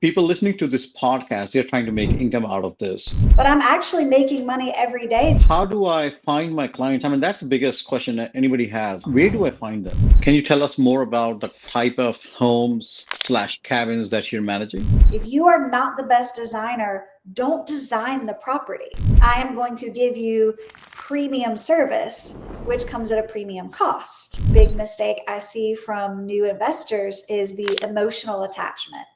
people listening to this podcast, they're trying to make income out of this. But I'm actually making money every day. How do I find my clients? I mean, that's the biggest question that anybody has. Where do I find them? Can you tell us more about the type of homes slash cabins that you're managing? If you are not the best designer, don't design the property. I am going to give you premium service, which comes at a premium cost. Big mistake I see from new investors is the emotional attachment.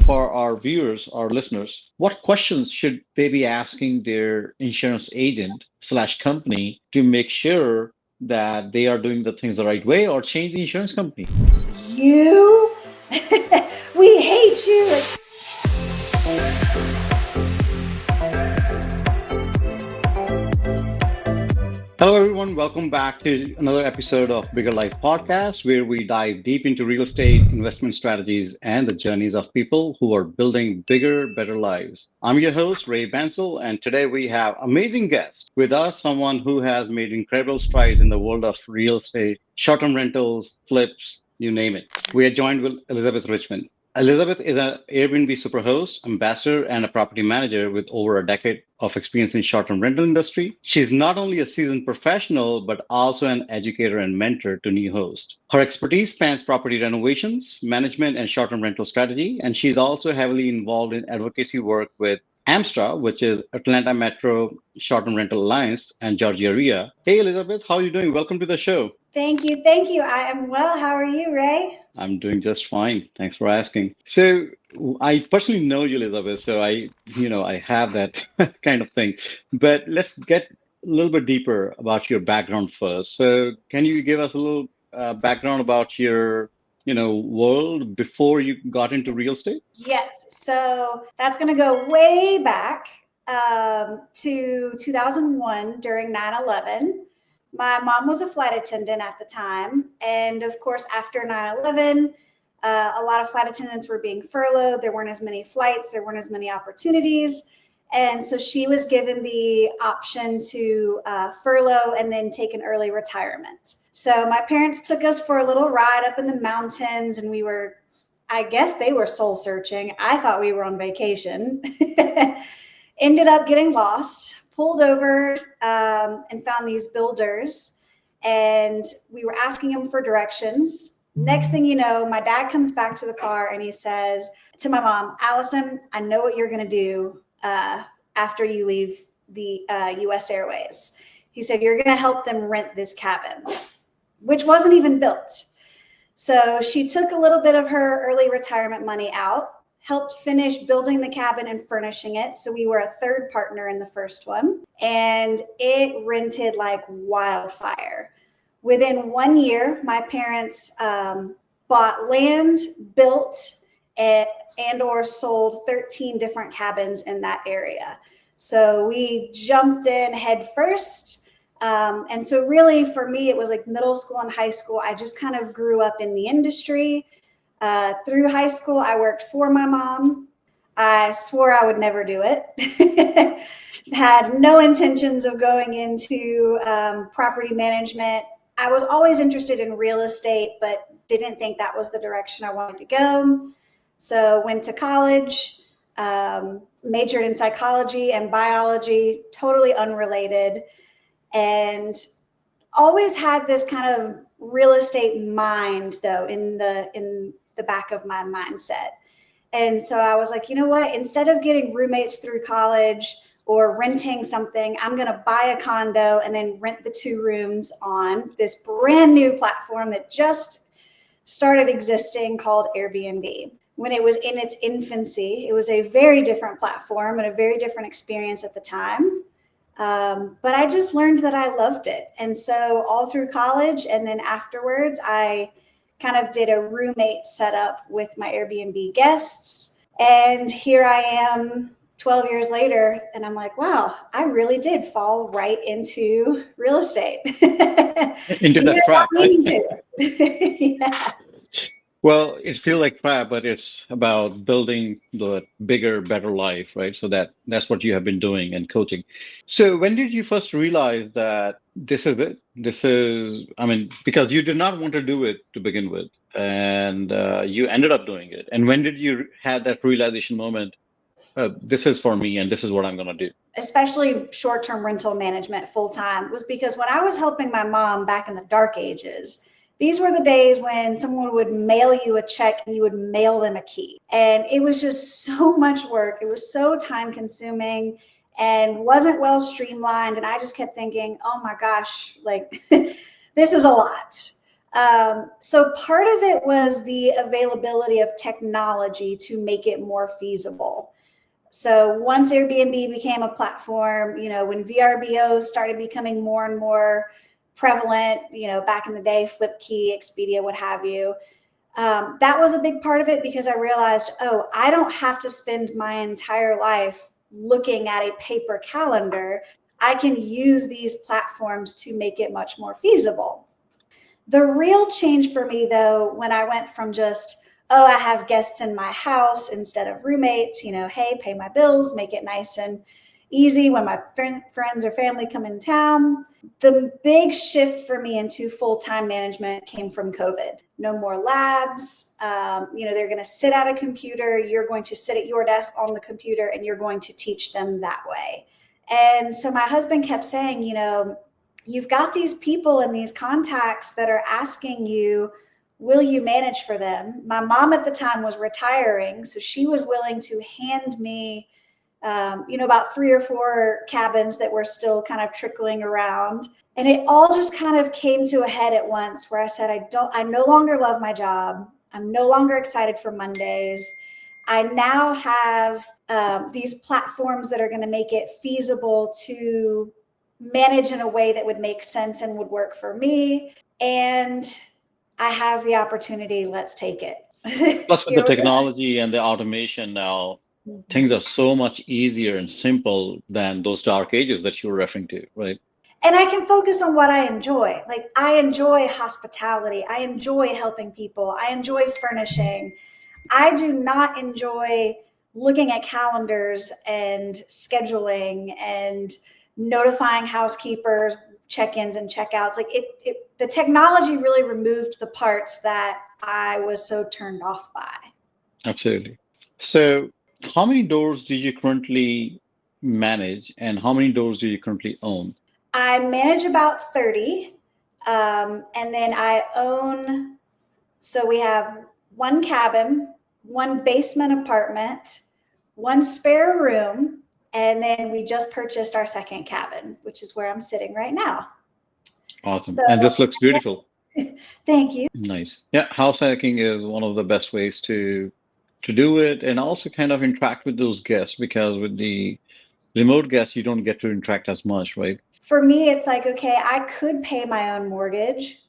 For our viewers, our listeners, what questions should they be asking their insurance agent slash company to make sure that they are doing the things the right way or change the insurance company? You, we hate you. Hello, everyone. Welcome back to another episode of Bigger Life Podcast, where we dive deep into real estate investment strategies and the journeys of people who are building bigger, better lives. I'm your host, Ray Bansal, and today we have amazing guests with us, someone who has made incredible strides in the world of real estate, short-term rentals, flips, you name it. We are joined with Elizabeth Richmond. Elizabeth is an Airbnb superhost, ambassador, and a property manager with over a decade of experience in short-term rental industry. She's not only a seasoned professional, but also an educator and mentor to new hosts. Her expertise spans property renovations, management, and short-term rental strategy, and she's also heavily involved in advocacy work with AMSTRA, which is Atlanta Metro Short-Term Rental Alliance, and Georgia RIA. Hey, Elizabeth, how are you doing? Welcome to the show. Thank you. Thank you. I am well. How are you, Ray? I'm doing just fine. Thanks for asking. So I personally know you, Elizabeth, so I have that kind of thing. But let's get a little bit deeper about your background first. So can you give us a little background about your, world before you got into real estate? Yes. So that's going to go way back to 2001 during 9/11. My mom was a flight attendant at the time. And of course, after 9/11, a lot of flight attendants were being furloughed. There weren't as many flights, there weren't as many opportunities. And so she was given the option to furlough and then take an early retirement. So my parents took us for a little ride up in the mountains, and I guess they were soul searching. I thought we were on vacation. Ended up getting lost, pulled over and found these builders, and we were asking them for directions. Next thing you know, my dad comes back to the car and he says to my mom, Allison, I know what you're going to do after you leave the US Airways. He said, you're going to help them rent this cabin, which wasn't even built. So she took a little bit of her early retirement money out, helped finish building the cabin and furnishing it. So we were a third partner in the first one, and it rented like wildfire. Within 1 year, my parents bought land, built, and or sold 13 different cabins in that area. So we jumped in head first. And so really for me, it was like middle school and high school. I just kind of grew up in the industry. Through high school, I worked for my mom. I swore I would never do it. Had no intentions of going into property management. I was always interested in real estate, but didn't think that was the direction I wanted to go. So went to college, majored in psychology and biology, totally unrelated, and always had this kind of real estate mind, though, in the back of my mindset. And so I was like, you know what, instead of getting roommates through college or renting something, I'm going to buy a condo and then rent the 2 rooms on this brand new platform that just started existing called Airbnb. When it was in its infancy, it was a very different platform and a very different experience at the time. But I just learned that I loved it. And so all through college and then afterwards, I kind of did a roommate setup with my Airbnb guests. And here I am 12 years later, and I'm like, wow, I really did fall right into real estate. Into that trap, right? Yeah. Well, it feels like crap, but it's about building the bigger, better life, right? So that's what you have been doing and coaching. So when did you first realize that this is it? This is, I mean, because you did not want to do it to begin with. and you ended up doing it. And when did you have that realization moment? This is for me, and this is what I'm going to do. Especially short-term rental management full-time, was because when I was helping my mom back in the dark ages, these were the days when someone would mail you a check and you would mail them a key. And it was just so much work. It was so time consuming and wasn't well streamlined. And I just kept thinking, oh my gosh, like this is a lot. So part of it was the availability of technology to make it more feasible. So once Airbnb became a platform, when VRBOs started becoming more and more prevalent, back in the day, Flipkey, Expedia, what have you, that was a big part of it because I realized, oh, I don't have to spend my entire life looking at a paper calendar. I can use these platforms to make it much more feasible. The real change for me, though, when I went from just, oh, I have guests in my house instead of roommates, hey, pay my bills, make it nice and easy when my friends or family come in town. The big shift for me into full-time management came from COVID. No more labs. They're going to sit at a computer. You're going to sit at your desk on the computer and you're going to teach them that way. And so my husband kept saying, you've got these people and these contacts that are asking you, will you manage for them? My mom at the time was retiring, so she was willing to hand me, about 3 or 4 cabins that were still kind of trickling around. And it all just kind of came to a head at once where I said, I no longer love my job. I'm no longer excited for Mondays. I now have these platforms that are going to make it feasible to manage in a way that would make sense and would work for me. And I have the opportunity. Let's take it. Plus, with the Here we are. technology and the automation now, things Mhm. are so much easier and simple than those dark ages that you were referring to, right? And I can focus on what I enjoy. Like, I enjoy hospitality. I enjoy helping people. I enjoy furnishing. I do not enjoy looking at calendars and scheduling and notifying housekeepers, check-ins and check-outs. Like the technology really removed the parts that I was so turned off by. Absolutely. So, how many doors do you currently manage, and how many doors do you currently own? I manage about 30, and then I own, so we have one cabin, one basement apartment, one spare room, and then we just purchased our second cabin, which is where I'm sitting right now. Awesome. So, And this looks beautiful. yes, thank you. Nice. Yeah, house hacking is one of the best ways to do it, and also kind of interact with those guests, because with the remote guests, you don't get to interact as much, right? For me, it's like, okay, I could pay my own mortgage,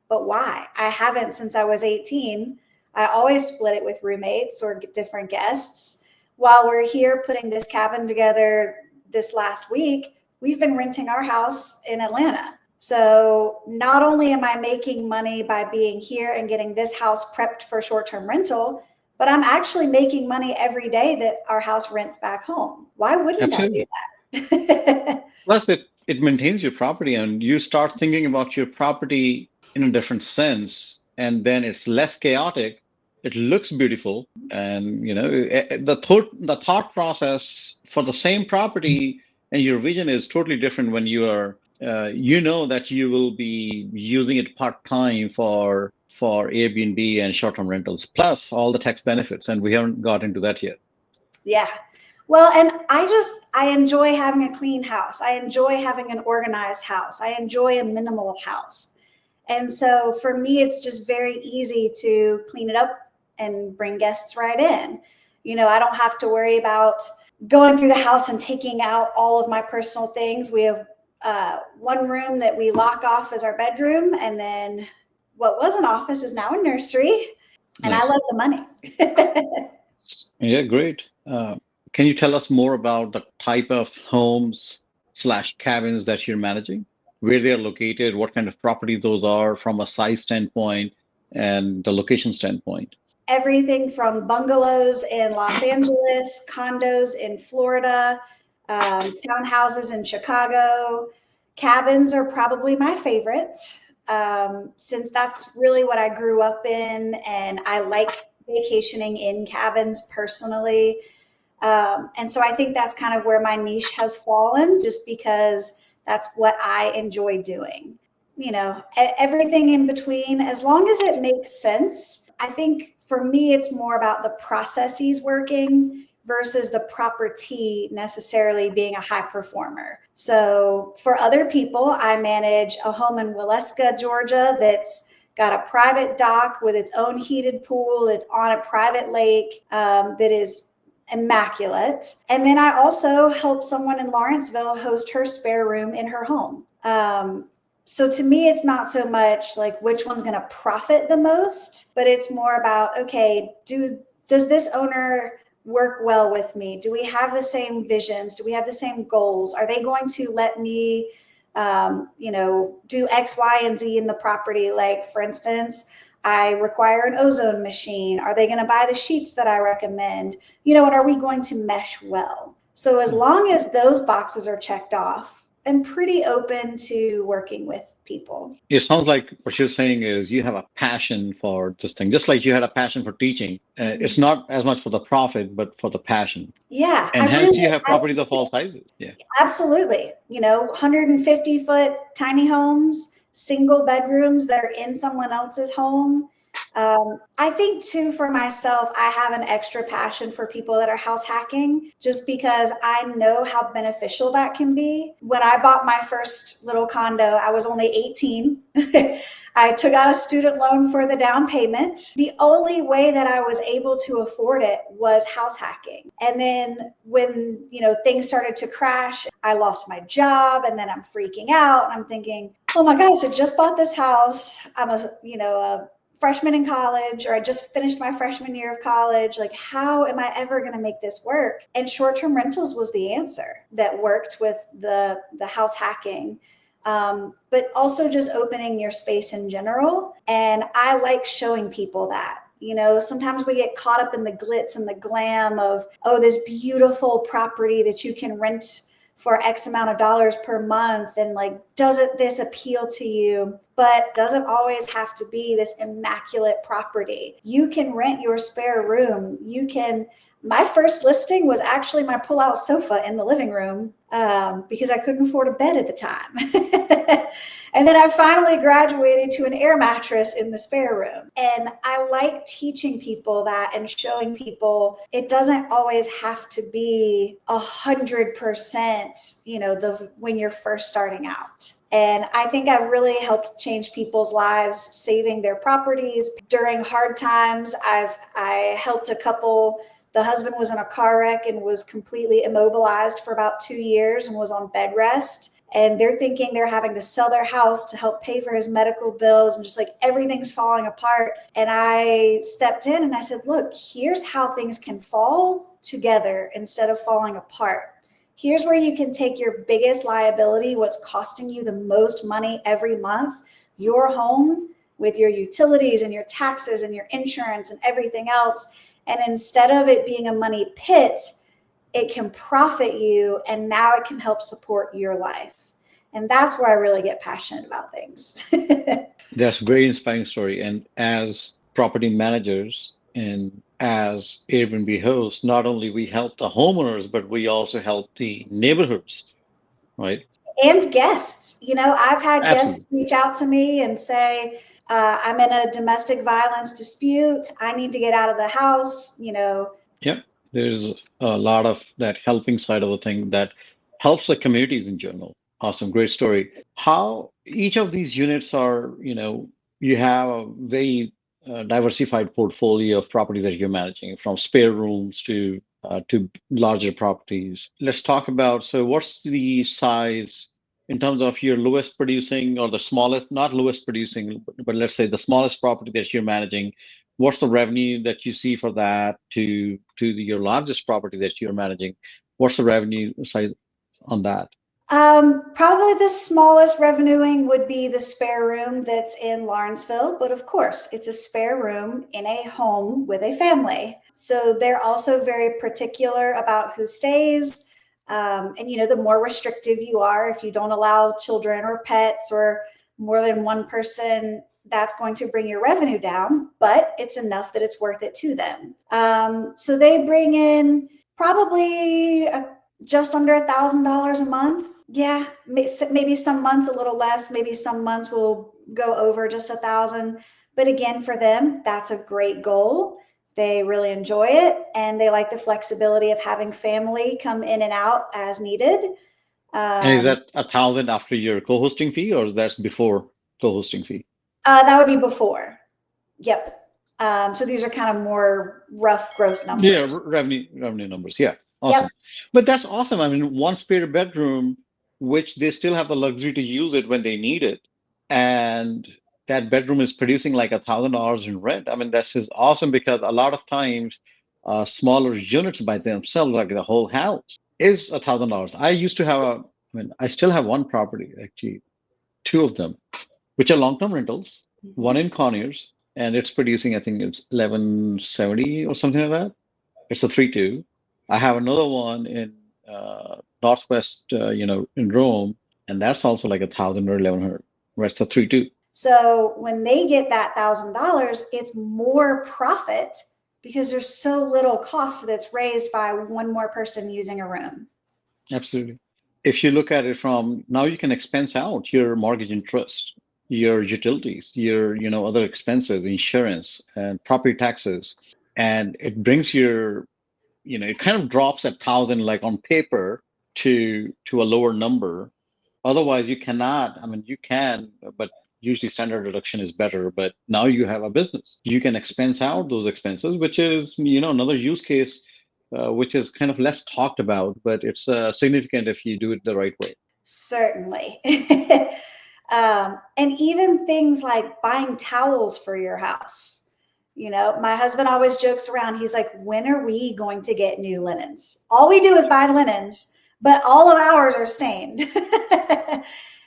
but why? I haven't since I was 18. I always split it with roommates or different guests. While we're here putting this cabin together this last week, we've been renting our house in Atlanta. So not only am I making money by being here and getting this house prepped for short-term rental, but I'm actually making money every day that our house rents back home. Why wouldn't I do Absolutely. that? Plus, it maintains your property, and you start thinking about your property in a different sense, and then it's less chaotic. It looks beautiful, and the thought process for the same property and your vision is totally different when you are that you will be using it part time for Airbnb and short-term rentals, plus all the tax benefits, and we haven't got into that yet. Yeah. Well, and I enjoy having a clean house. I enjoy having an organized house. I enjoy a minimal house. And so for me, it's just very easy to clean it up and bring guests right in. I don't have to worry about going through the house and taking out all of my personal things. We have one room that we lock off as our bedroom. And then what was an office is now a nursery. And I Nice. love the money. Yeah, great. Can you tell us more about the type of homes slash cabins that you're managing, where they're located, what kind of properties those are from a size standpoint and the location standpoint? Everything from bungalows in Los Angeles, condos in Florida, townhouses in Chicago. Cabins are probably my favorite. since that's really what I grew up in, and I like vacationing in cabins personally. And so I think that's kind of where my niche has fallen, just because that's what I enjoy doing. Everything in between, as long as it makes sense. I think for me, it's more about the processes working versus the property necessarily being a high performer. So for other people, I manage a home in Waleska, Georgia that's got a private dock with its own heated pool. It's on a private lake that is immaculate. And then I also help someone in Lawrenceville host her spare room in her home. So to me, it's not so much like which one's going to profit the most, but it's more about, okay, does this owner work well with me? Do we have the same visions? Do we have the same goals? Are they going to let me, do X, Y, and Z in the property? Like, for instance, I require an ozone machine. Are they going to buy the sheets that I recommend? And are we going to mesh well? So as long as those boxes are checked off, I'm pretty open to working with people. It sounds like what you're saying is you have a passion for this thing, just like you had a passion for teaching. It's not as much for the profit, but for the passion. Yeah, And hence you have properties of all sizes. Yeah. Absolutely. 150-foot tiny homes, single bedrooms that are in someone else's home. I think too, for myself, I have an extra passion for people that are house hacking, just because I know how beneficial that can be. When I bought my first little condo, I was only 18. I took out a student loan for the down payment. The only way that I was able to afford it was house hacking. And then when, things started to crash, I lost my job, and then I'm freaking out and I'm thinking, oh my gosh, I just bought this house. I'm a freshman in college, or I just finished my freshman year of college. Like, how am I ever going to make this work? And short-term rentals was the answer that worked with the house hacking. But also just opening your space in general. And I like showing people that. Sometimes we get caught up in the glitz and the glam of, this beautiful property that you can rent for X amount of dollars per month. And like, doesn't this appeal to you? But doesn't always have to be this immaculate property. You can rent your spare room. My first listing was actually my pull-out sofa in the living room because I couldn't afford a bed at the time. And then I finally graduated to an air mattress in the spare room. And I like teaching people that and showing people it doesn't always have to be 100%, when you're first starting out. And I think I've really helped change people's lives, saving their properties. During hard times, I helped a couple. The husband was in a car wreck and was completely immobilized for about 2 years and was on bed rest. And they're thinking they're having to sell their house to help pay for his medical bills, and just like everything's falling apart. And I stepped in and I said, look, here's how things can fall together instead of falling apart. Here's where you can take your biggest liability, what's costing you the most money every month, your home, with your utilities and your taxes and your insurance and everything else. And instead of it being a money pit, it can profit you, and now it can help support your life. And that's where I really get passionate about things. That's a very inspiring story. And as property managers and as Airbnb hosts, not only we help the homeowners, but we also help the neighborhoods, right? And guests. I've had Absolutely. guests reach out to me and say, I'm in a domestic violence dispute. I need to get out of the house. Yep. There's a lot of that helping side of the thing that helps the communities in general. Awesome. Great story. How each of these units are, you have a very diversified portfolio of properties that you're managing, from spare rooms to larger properties. Let's talk about, so what's the size in terms of your lowest producing or the smallest, not lowest producing, but let's say the smallest property that you're managing. What's the revenue that you see for that your largest property that you're managing? What's the revenue size on that? Probably the smallest revenuing would be the spare room that's in Lawrenceville, but of course, it's a spare room in a home with a family. So they're also very particular about who stays. And the more restrictive you are, if you don't allow children or pets or more than one person, that's going to bring your revenue down, but it's enough that it's worth it to them. So they bring in probably just under $1,000 a month. Yeah, maybe some months a little less, maybe some months will go over just 1,000. But again, for them, that's a great goal. They really enjoy it, and they like the flexibility of having family come in and out as needed. And is Um, that 1,000 after your co-hosting fee, or that's before co-hosting fee? that would be before. Yep. So these are kind of more rough gross Yeah, numbers. revenue numbers. Yeah, Yep. awesome. But that's awesome. I mean, one spare bedroom, which they still have the luxury to use it when they need it, and that bedroom is producing like $1,000 in rent. I mean, that's just awesome because a lot of times, smaller units by themselves, like the whole house, is $1,000. I used to have I mean, I still have one property, actually, two of them, which are long-term rentals. One Mhm. in Conyers, and it's producing, I think it's 1170 or something like that. It's a 3-2. I have another one in Northwest, in Rome, and that's also like 1,000 or 1,100. That's a 3-2. So when they get that $1,000, it's more profit because there's so little cost that's raised by one more person using a room. Absolutely. If you look at it from now, you can expense out your mortgage interest, your utilities, your, other expenses, insurance, and property taxes, and it brings it kind of drops at 1,000 like on paper to a lower number. Otherwise, you cannot. I mean, you can, but usually standard deduction is better. But now you have a business. You can expense out those expenses, which is, another use case, which is kind of less talked about, but it's significant if you do it the right way. Certainly. And even things like buying towels for your house. My husband always jokes around. He's like, when are we going to get new linens? All we do is buy linens, but all of ours are stained.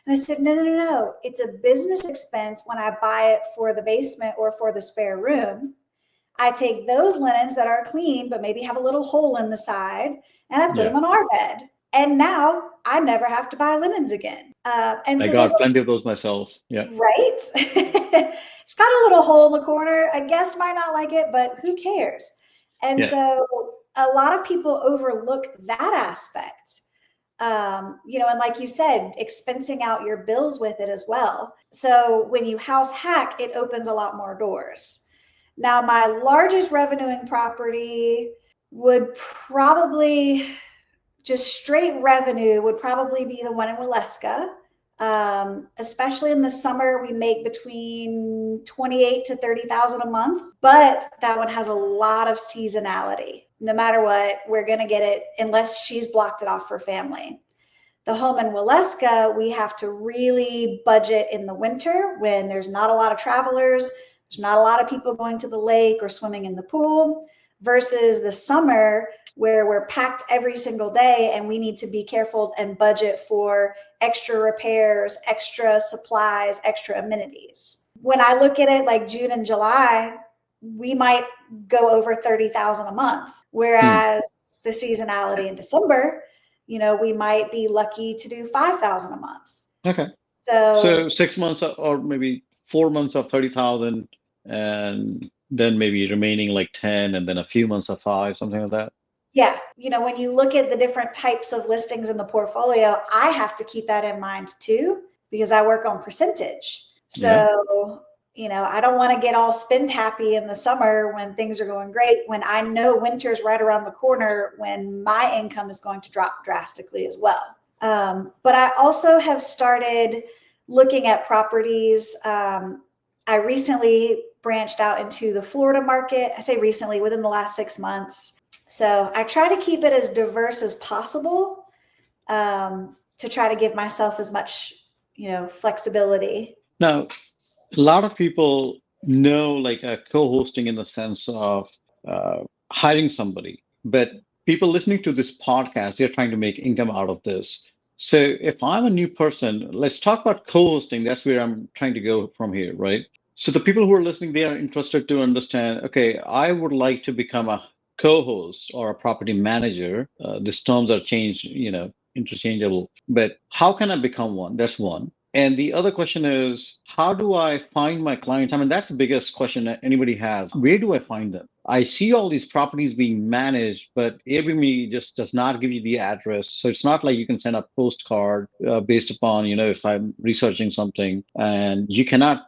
And I said, no, no, no, no. It's a business expense when I buy it for the basement or for the spare room. I take those linens that are clean, but maybe have a little hole in the side, and I put Yeah, them on our bed. And now I never have to buy linens again. And I so there's got plenty of those myself. Yeah, right. It's got a little hole in the corner. A guest might not like it, but who cares? And yeah. so a lot of people overlook that aspect. And like you said, expensing out your bills with it as well. So when you house hack, it opens a lot more doors. Now, my largest revenuing property would probably just straight revenue would probably be the one in Waleska. Especially in the summer, we make between 28 to 30,000 a month, but that one has a lot of seasonality. No matter what, we're going to get it unless she's blocked it off for family. The home in Waleska, we have to really budget in the winter when there's not a lot of travelers, there's not a lot of people going to the lake or swimming in the pool, versus the summer where we're packed every single day and we need to be careful and budget for extra repairs, extra supplies, extra amenities. When I look at it like June and July, we might go over 30,000 a month, Hmm. whereas the seasonality in December, we might be lucky to do 5,000 a month. Okay. So So 6 months or maybe 4 months of 30,000, and then maybe remaining like 10, and then a few months of five, something like that. yeah, when you look at the different types of listings in the portfolio, I have to keep that in mind too, because I work on percentage. Yeah. So, I don't want to get all spend happy in the summer when things are going great, when I know winter's right around the corner when my income is going to drop drastically as well. But I also have started looking at properties. I recently branched out into the Florida market. I say recently, within the last 6 months. So I try to keep it as diverse as possible, to try to give myself as much, flexibility. Now, a lot of people know like a co-hosting in the sense of hiring somebody, but people listening to this podcast, they're trying to make income out of this. So if I'm a new person, let's talk about co-hosting. That's where I'm trying to go from here, right? So the people who are listening, they are interested to understand, okay, I would like to become a co-host or a property manager. These terms are changed, interchangeable, but how can I become one? That's one. And the other question is, how do I find my clients? I mean, that's the biggest question that anybody has. Where do I find them? I see all these properties being managed, but Airbnb just does not give you the address. So it's not like you can send a postcard based upon, if I'm researching something, and you cannot,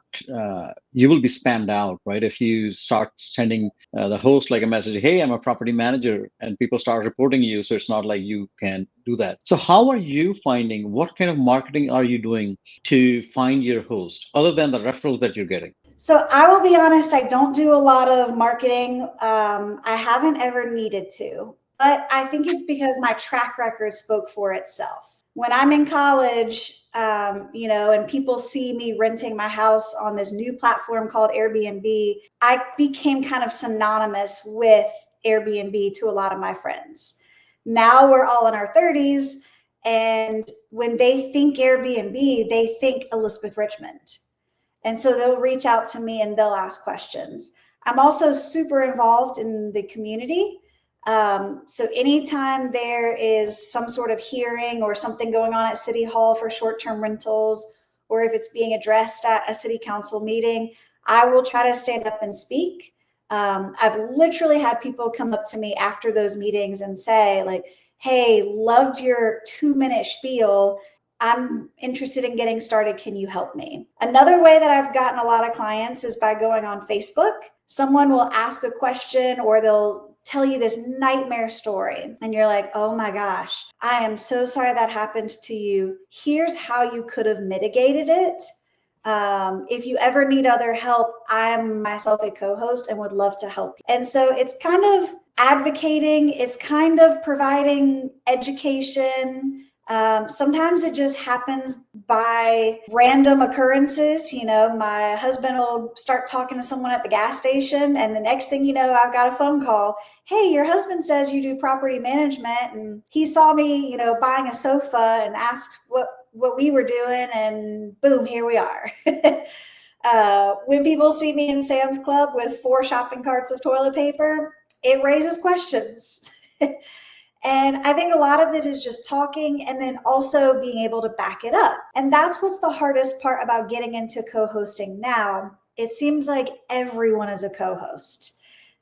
you will be spammed out, right? If you start sending the host like a message, hey, I'm a property manager, and people start reporting you. So it's not like you can do that. So how are you finding, what kind of marketing are you doing to find your host other than the referrals that you're getting? So I will be honest, I don't do a lot of marketing. I haven't ever needed to, but I think it's because my track record spoke for itself. When I'm in college, and people see me renting my house on this new platform called Airbnb, I became kind of synonymous with Airbnb to a lot of my friends. Now we're all in our 30s, and when they think Airbnb, they think Elizabeth Richmond. And so they'll reach out to me and they'll ask questions. I'm also super involved in the community. So anytime there is some sort of hearing or something going on at City Hall for short-term rentals, or if it's being addressed at a city council meeting, I will try to stand up and speak. I've literally had people come up to me after those meetings and say, like, hey, loved your 2-minute spiel. I'm interested in getting started. Can you help me? Another way that I've gotten a lot of clients is by going on Facebook. Someone will ask a question or they'll tell you this nightmare story. And you're like, oh my gosh, I am so sorry that happened to you. Here's how you could have mitigated it. If you ever need other help, I'm myself a co-host and would love to help you. And so it's kind of advocating, it's kind of providing education. Sometimes it just happens by random occurrences. My husband will start talking to someone at the gas station, and the next thing you know, I've got a phone call. Hey, your husband says you do property management, and he saw me, buying a sofa and asked what we were doing, and boom, here we are. When people see me in Sam's Club with 4 shopping carts of toilet paper, it raises questions. And I think a lot of it is just talking and then also being able to back it up. And that's what's the hardest part about getting into co-hosting now. It seems like everyone is a co-host.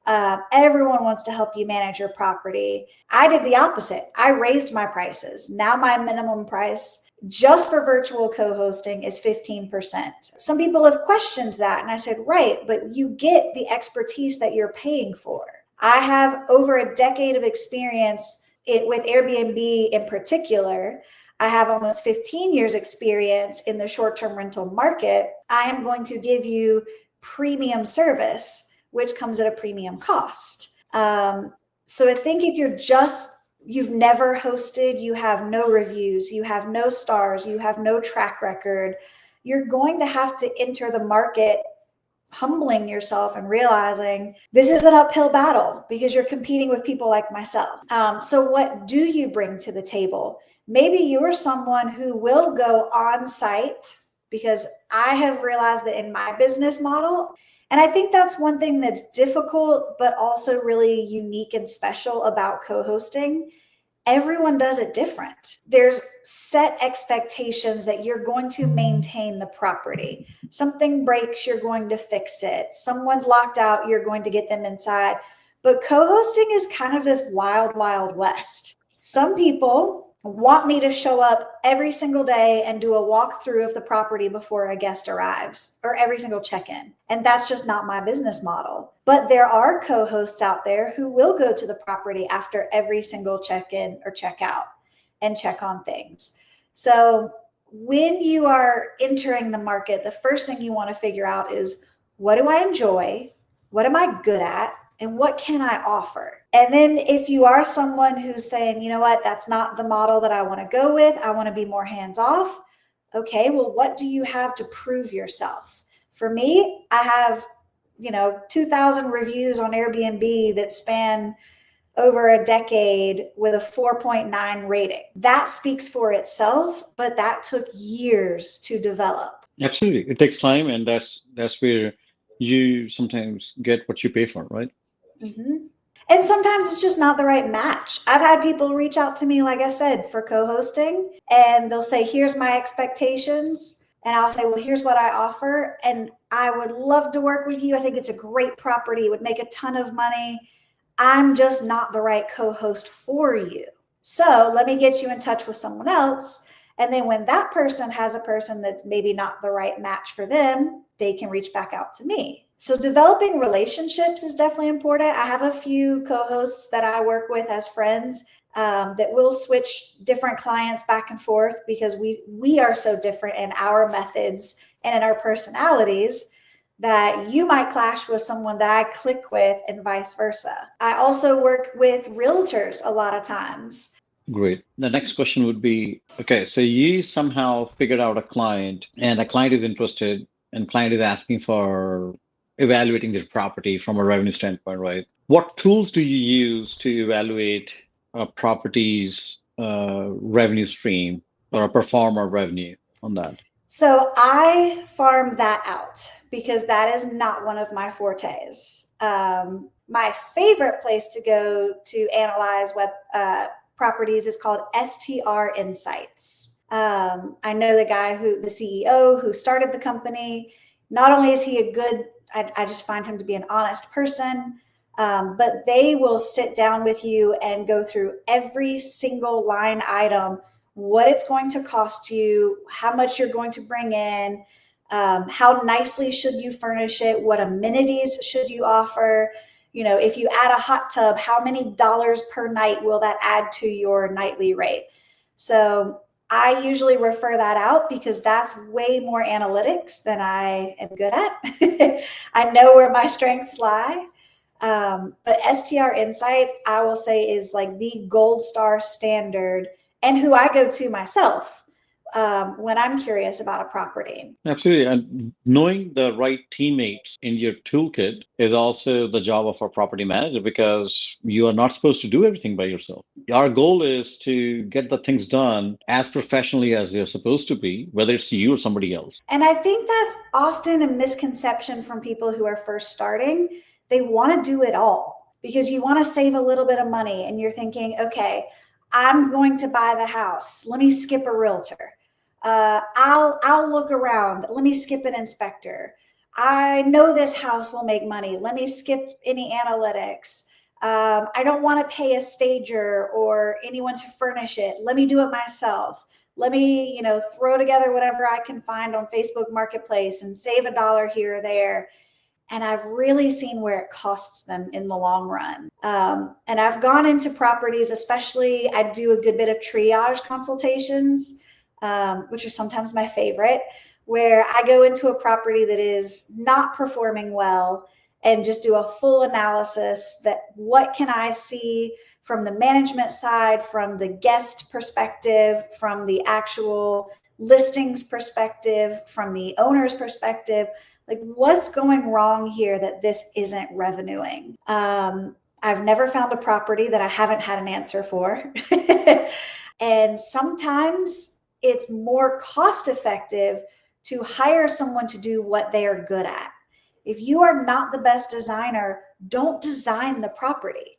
Everyone wants to help you manage your property. I did the opposite. I raised my prices. Now my minimum price just for virtual co-hosting is 15%. Some people have questioned that. And I said, right, but you get the expertise that you're paying for. I have over a decade of experience with Airbnb in particular. I have almost 15 years experience in the short-term rental market. I am going to give you premium service, which comes at a premium cost. So I think if you've never hosted, you have no reviews, you have no stars, you have no track record, you're going to have to enter the market humbling yourself and realizing this is an uphill battle because you're competing with people like myself. So what do you bring to the table? Maybe you're someone who will go on site, because I have realized that in my business model, and I think that's one thing that's difficult, but also really unique and special about co-hosting. Everyone does it different. There's set expectations that you're going to maintain the property. Something breaks, you're going to fix it. Someone's locked out, you're going to get them inside. But co-hosting is kind of this wild, wild west. Some people want me to show up every single day and do a walkthrough of the property before a guest arrives, or every single check-in. And that's just not my business model. But there are co-hosts out there who will go to the property after every single check-in or check-out and check on things. So when you are entering the market, the first thing you want to figure out is, what do I enjoy? What am I good at? And what can I offer? And then if you are someone who's saying, you know what, that's not the model that I want to go with, I want to be more hands-off. Okay, well, what do you have to prove yourself? For me, I have, 2,000 reviews on Airbnb that span over a decade with a 4.9 rating. That speaks for itself, but that took years to develop. Absolutely. It takes time, and that's where you sometimes get what you pay for, right? Mm-hmm. And sometimes it's just not the right match. I've had people reach out to me, like I said, for co-hosting, and they'll say, here's my expectations. and I'll say, well, here's what I offer, and I would love to work with you. I think it's a great property. It would make a ton of money. I'm just not the right co-host for you. So let me get you in touch with someone else. And then when that person has a person that's maybe not the right match for them, they can reach back out to me. So developing relationships is definitely important. I have a few co-hosts that I work with as friends, that will switch different clients back and forth because we are so different in our methods and in our personalities that you might clash with someone that I click with and vice versa. I also work with realtors a lot of times. Great. The next question would be, okay, so you somehow figured out a client and the client is interested and client is asking for evaluating their property from a revenue standpoint, right? What tools do you use to evaluate a property's revenue stream or a performer revenue on that? So I farm that out because that is not one of my fortes. My favorite place to go to analyze web properties is called STR Insights. I know the CEO who started the company. Not only is he a good, I just find him to be an honest person, but they will sit down with you and go through every single line item, what it's going to cost you, how much you're going to bring in, how nicely should you furnish it, what amenities should you offer. If you add a hot tub, how many dollars per night will that add to your nightly rate? So I usually refer that out because that's way more analytics than I am good at. I know where my strengths lie. But STR Insights, I will say, is like the gold star standard and who I go to myself when I'm curious about a property. Absolutely. And knowing the right teammates in your toolkit is also the job of a property manager because you are not supposed to do everything by yourself. Our goal is to get the things done as professionally as they're supposed to be, whether it's you or somebody else. And I think that's often a misconception from people who are first starting. They want to do it all because you want to save a little bit of money and you're thinking, okay, I'm going to buy the house. Let me skip a realtor. I'll look around. Let me skip an inspector. I know this house will make money. Let me skip any analytics. I don't want to pay a stager or anyone to furnish it. Let me do it myself. Let me, throw together whatever I can find on Facebook Marketplace and save a dollar here or there. And I've really seen where it costs them in the long run. And I've gone into properties, especially I do a good bit of triage consultations, which are sometimes my favorite, where I go into a property that is not performing well and just do a full analysis that what can I see from the management side, from the guest perspective, from the actual listings perspective, from the owner's perspective, like what's going wrong here that this isn't revenuing. I've never found a property that I haven't had an answer for. And sometimes it's more cost effective to hire someone to do what they are good at. If you are not the best designer, don't design the property.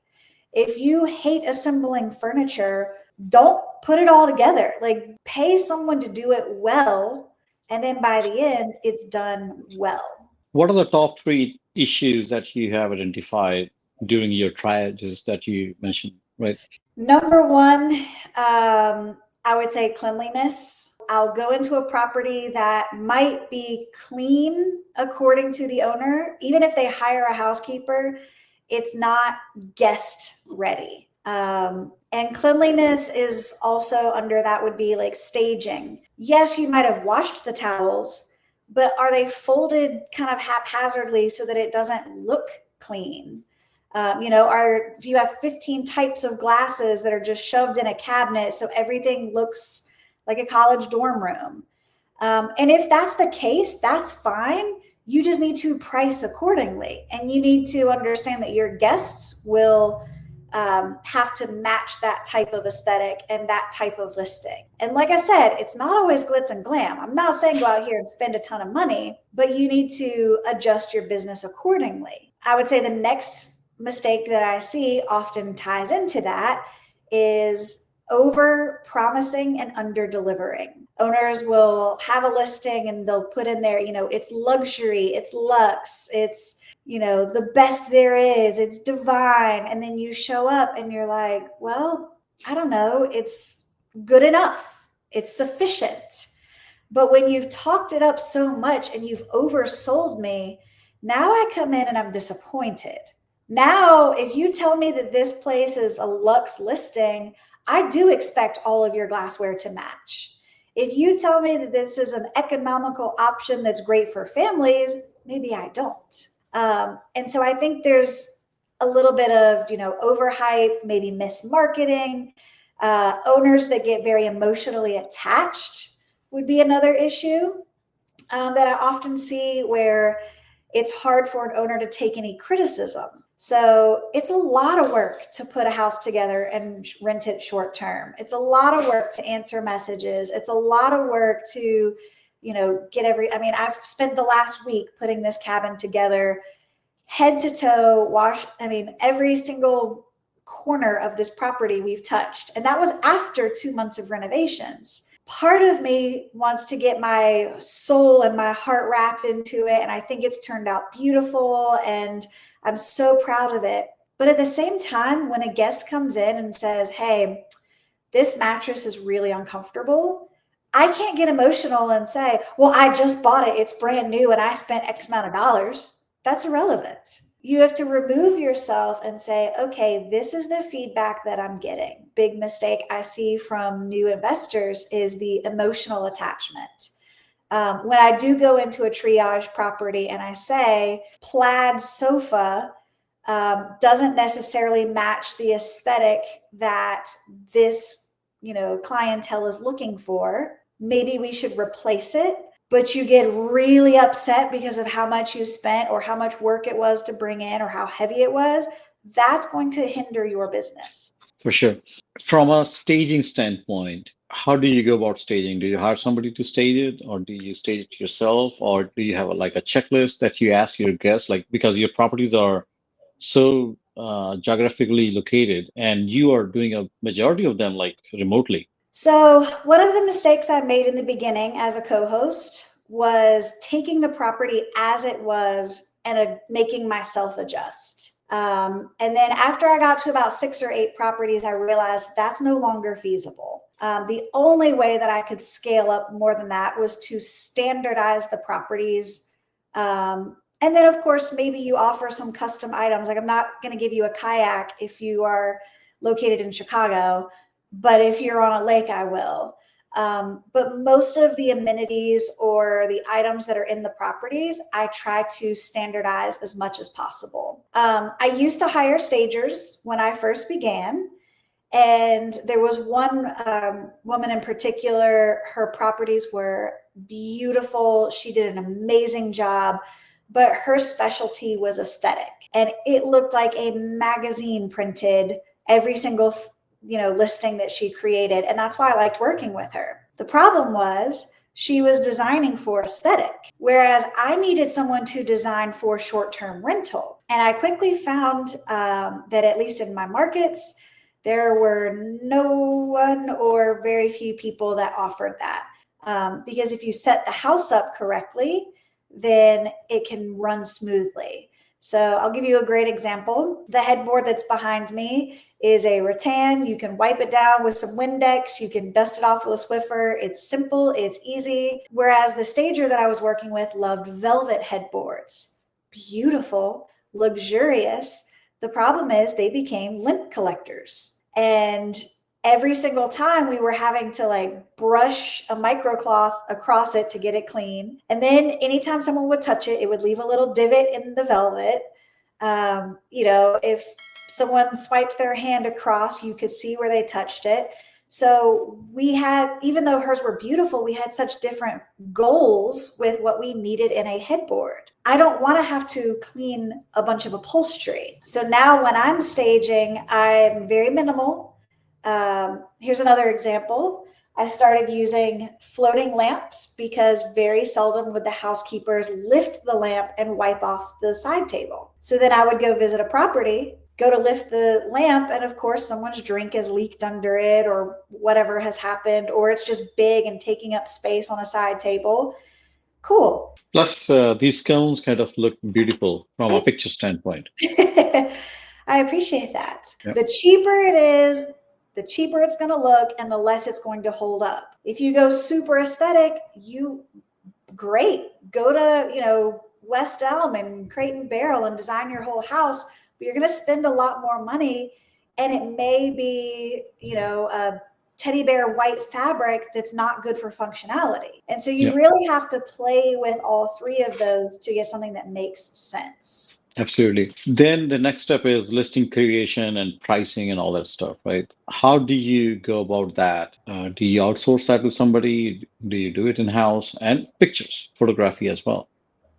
If you hate assembling furniture, don't put it all together. Like pay someone to do it well. And then by the end, it's done well. What are the top three issues that you have identified during your triages that you mentioned, right? Number one, I would say cleanliness. I'll go into a property that might be clean according to the owner. Even if they hire a housekeeper, it's not guest ready. And cleanliness is also under that would be like staging. Yes, you might have washed the towels, but are they folded kind of haphazardly so that it doesn't look clean? Do you have 15 types of glasses that are just shoved in a cabinet so everything looks like a college dorm room? And if that's the case, that's fine. You just need to price accordingly. And you need to understand that your guests will have to match that type of aesthetic and that type of listing. And like I said, it's not always glitz and glam. I'm not saying go out here and spend a ton of money, but you need to adjust your business accordingly. I would say the next mistake that I see often ties into that is over promising and under delivering. Owners will have a listing and they'll put in there, it's luxury, it's luxe, it's, the best there is, it's divine. And then you show up and you're like, well, I don't know, it's good enough, it's sufficient. But when you've talked it up so much and you've oversold me, now I come in and I'm disappointed. Now, if you tell me that this place is a luxe listing, I do expect all of your glassware to match. If you tell me that this is an economical option that's great for families, maybe I don't. And so I think there's a little bit of, overhype, maybe mismarketing, owners that get very emotionally attached would be another issue that I often see, where it's hard for an owner to take any criticism. So it's a lot of work to put a house together and rent it short term. It's a lot of work to answer messages. It's a lot of work to, I've spent the last week putting this cabin together, head to toe, every single corner of this property we've touched. And that was after 2 months of renovations. Part of me wants to get my soul and my heart wrapped into it. And I think it's turned out beautiful and I'm so proud of it. But at the same time, when a guest comes in and says, hey, this mattress is really uncomfortable, I can't get emotional and say, well, I just bought it, it's brand new, and I spent X amount of dollars. That's irrelevant. You have to remove yourself and say, okay, this is the feedback that I'm getting. Big mistake I see from new investors is the emotional attachment. When I do go into a triage property and I say plaid sofa doesn't necessarily match the aesthetic that this, clientele is looking for, maybe we should replace it. But you get really upset because of how much you spent or how much work it was to bring in or how heavy it was, that's going to hinder your business. For sure. From a staging standpoint, how do you go about staging? Do you hire somebody to stage it, or do you stage it yourself, or do you have like a checklist that you ask your guests? Like, because your properties are so geographically located, and you are doing a majority of them like remotely. So one of the mistakes I made in the beginning as a co-host was taking the property as it was and making myself adjust. And then after I got to about 6 or 8 properties, I realized that's no longer feasible. The only way that I could scale up more than that was to standardize the properties. And then, of course, maybe you offer some custom items. Like, I'm not going to give you a kayak if you are located in Chicago, but if you're on a lake, I will. But most of the amenities or the items that are in the properties, I try to standardize as much as possible. I used to hire stagers when I first began. And there was one woman in particular, her properties were beautiful. She did an amazing job, but her specialty was aesthetic. And it looked like a magazine printed every single listing that she created. And that's why I liked working with her. The problem was she was designing for aesthetic, whereas I needed someone to design for short-term rental. And I quickly found that at least in my markets, there were no one or very few people that offered that. Because if you set the house up correctly, then it can run smoothly. So I'll give you a great example. The headboard that's behind me is a rattan. You can wipe it down with some Windex. You can dust it off with a Swiffer. It's simple, it's easy. Whereas the stager that I was working with loved velvet headboards. Beautiful, luxurious. The problem is they became lint collectors. And every single time we were having to brush a microcloth across it to get it clean. And then anytime someone would touch it, it would leave a little divot in the velvet. If someone swiped their hand across, you could see where they touched it. So we had, even though hers were beautiful, we had such different goals with what we needed in a headboard. I don't want to have to clean a bunch of upholstery. So now when I'm staging, I'm very minimal. Here's another example. I started using floating lamps because very seldom would the housekeepers lift the lamp and wipe off the side table. So then I would go visit a property, go to lift the lamp, and of course someone's drink has leaked under it or whatever has happened, or it's just big and taking up space on a side table. Cool. Plus, these scones kind of look beautiful from a picture standpoint. I appreciate that. Yeah. The cheaper it is, the cheaper it's going to look and the less it's going to hold up. If you go super aesthetic, great. Go to, West Elm and Crate and Barrel and design your whole house, but you're going to spend a lot more money, and it may be, a teddy bear white fabric that's not good for functionality. And so you really have to play with all three of those to get something that makes sense. Absolutely. Then the next step is listing creation and pricing and all that stuff, right? How do you go about that? Do you outsource that to somebody? Do you do it in-house? And pictures, photography as well.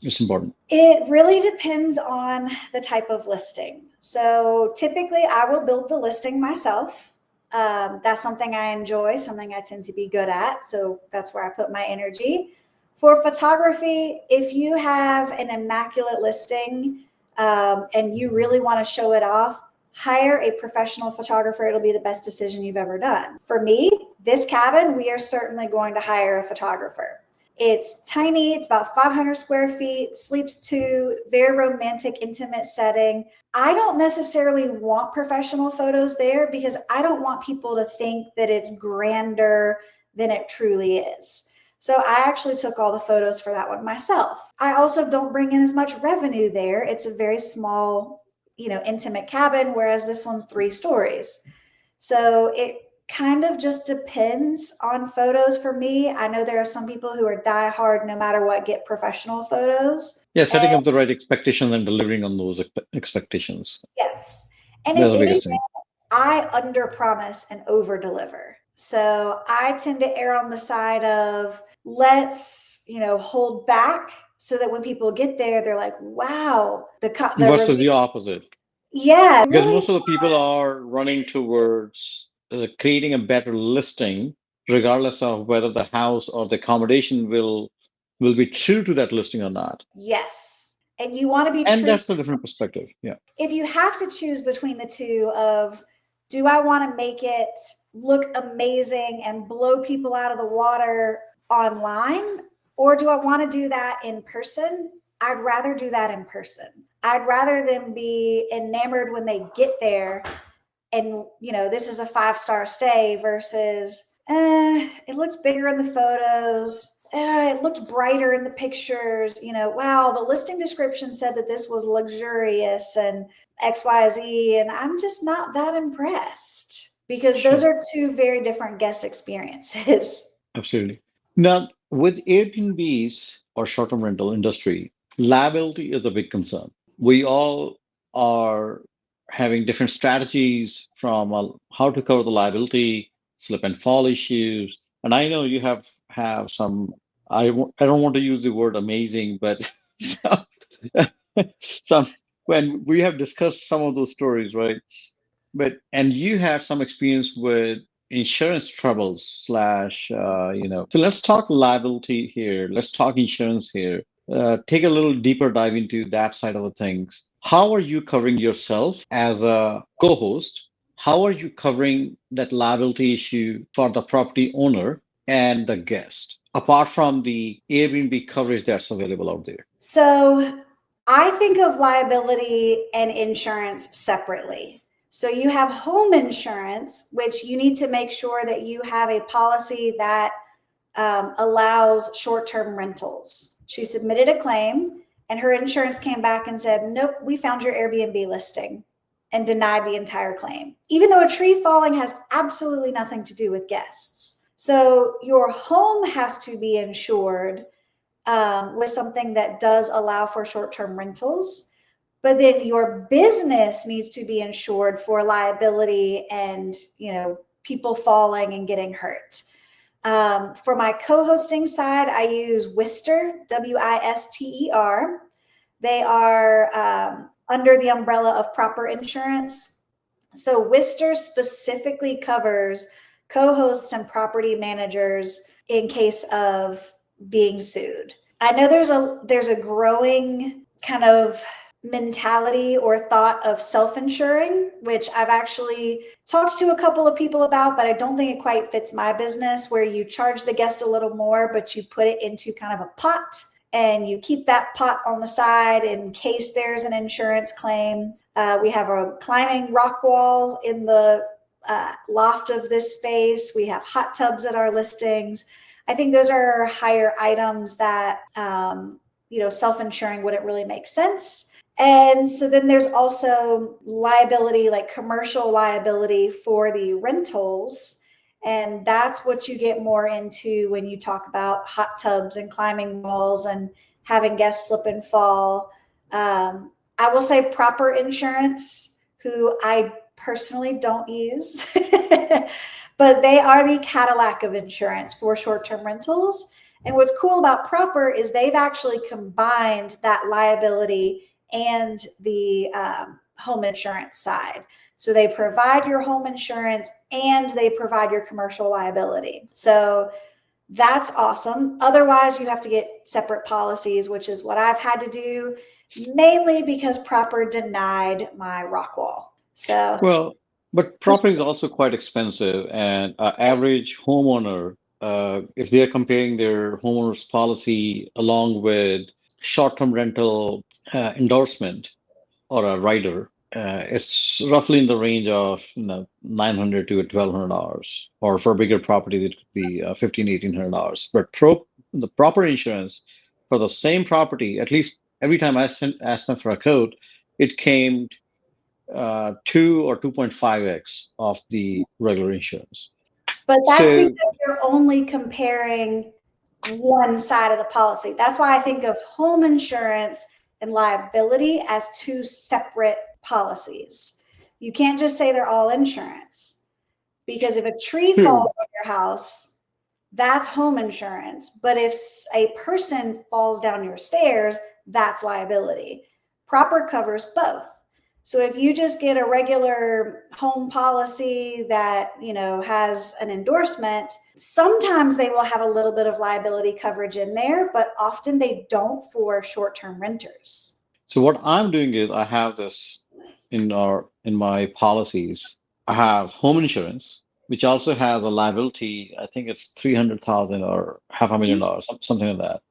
It's important. It really depends on the type of listing. So typically I will build the listing myself. That's something I enjoy, something I tend to be good at. So that's where I put my energy. For photography, if you have an immaculate listing, and you really want to show it off, hire a professional photographer. It'll be the best decision you've ever done. For me, this cabin, we are certainly going to hire a photographer. It's tiny. It's about 500 square feet, sleeps two, very romantic, intimate setting. I don't necessarily want professional photos there because I don't want people to think that it's grander than it truly is. So I actually took all the photos for that one myself. I also don't bring in as much revenue there. It's a very small, intimate cabin, whereas this one's 3 stories. So it kind of just depends on photos for me. I know there are some people who are diehard, no matter what, get professional photos. Yeah, setting up the right expectations and delivering on those expectations. Yes. And That's if the biggest anything, thing. I under promise and over deliver. So I tend to err on the side of let's, hold back so that when people get there, they're like, wow, the Versus review. the opposite. Yeah, Because really. most of the people are running towards creating a better listing, regardless of whether the house or the accommodation will be true to that listing or not. Yes. And you want to be And true. that's a different perspective. Yeah. If you have to choose between the two of, do I want to make it look amazing and blow people out of the water online, or do I want to do that in person? I'd rather do that in person. I'd rather them be enamored when they get there and, this is a 5-star stay versus, it looked bigger in the photos. It looked brighter in the pictures. Wow, the listing description said that this was luxurious and XYZ, and I'm just not that impressed because those Sure. are 2 very different guest experiences. Absolutely. Now, with Airbnbs or short-term rental industry, liability is a big concern. We all are having different strategies from how to cover the liability, slip and fall issues. And I know you have some. I don't want to use the word amazing, but some, some when we have discussed some of those stories, right? And you have some experience with insurance troubles slash, So let's talk liability here. Let's talk insurance here. Take a little deeper dive into that side of the things. How are you covering yourself as a co-host? How are you covering that liability issue for the property owner and the guest, apart from the Airbnb coverage that's available out there? So I think of liability and insurance separately. So you have home insurance, which you need to make sure that you have a policy that allows short-term rentals. She submitted a claim and her insurance came back and said, nope, we found your Airbnb listing, and denied the entire claim, even though a tree falling has absolutely nothing to do with guests. So your home has to be insured with something that does allow for short-term rentals. But then your business needs to be insured for liability and, people falling and getting hurt. For my co-hosting side, I use Wister, Wister. They are under the umbrella of Proper Insurance. So Wister specifically covers co-hosts and property managers in case of being sued. I know there's a growing kind of mentality or thought of self-insuring, which I've actually talked to a couple of people about, but I don't think it quite fits my business, where you charge the guest a little more, but you put it into kind of a pot and you keep that pot on the side in case there's an insurance claim. We have a climbing rock wall in the loft of this space. We have hot tubs at our listings. I think those are higher items that, self-insuring wouldn't really make sense. And so then there's also liability, like commercial liability for the rentals. And that's what you get more into when you talk about hot tubs and climbing walls and having guests slip and fall. I will say proper insurance, who I personally don't use, but they are the Cadillac of insurance for short-term rentals. And what's cool about proper is they've actually combined that liability and the home insurance side. So they provide your home insurance and they provide your commercial liability. So that's awesome. Otherwise, you have to get separate policies, which is what I've had to do, mainly because proper denied my rock wall. So, Well, but property is also quite expensive, and yes. average homeowner, if they're comparing their homeowner's policy along with short-term rental endorsement or a rider, it's roughly in the range of $900 to $1,200, or for bigger properties it could be $1,500, $1,800. But the proper insurance for the same property, at least every time asked them for a quote, it came 2 or 2.5x of the regular insurance. But that's So, because you're only comparing one side of the policy. That's why I think of home insurance and liability as two separate policies. You can't just say they're all insurance, because if a tree true. falls on your house, that's home insurance. But if a person falls down your stairs, that's liability. Proper covers both. So if you just get a regular home policy that, has an endorsement, sometimes they will have a little bit of liability coverage in there, but often they don't for short-term renters. So what I'm doing is I have this in my policies. I have home insurance, which also has a liability. I think it's 300,000 or half a million dollars, something like that.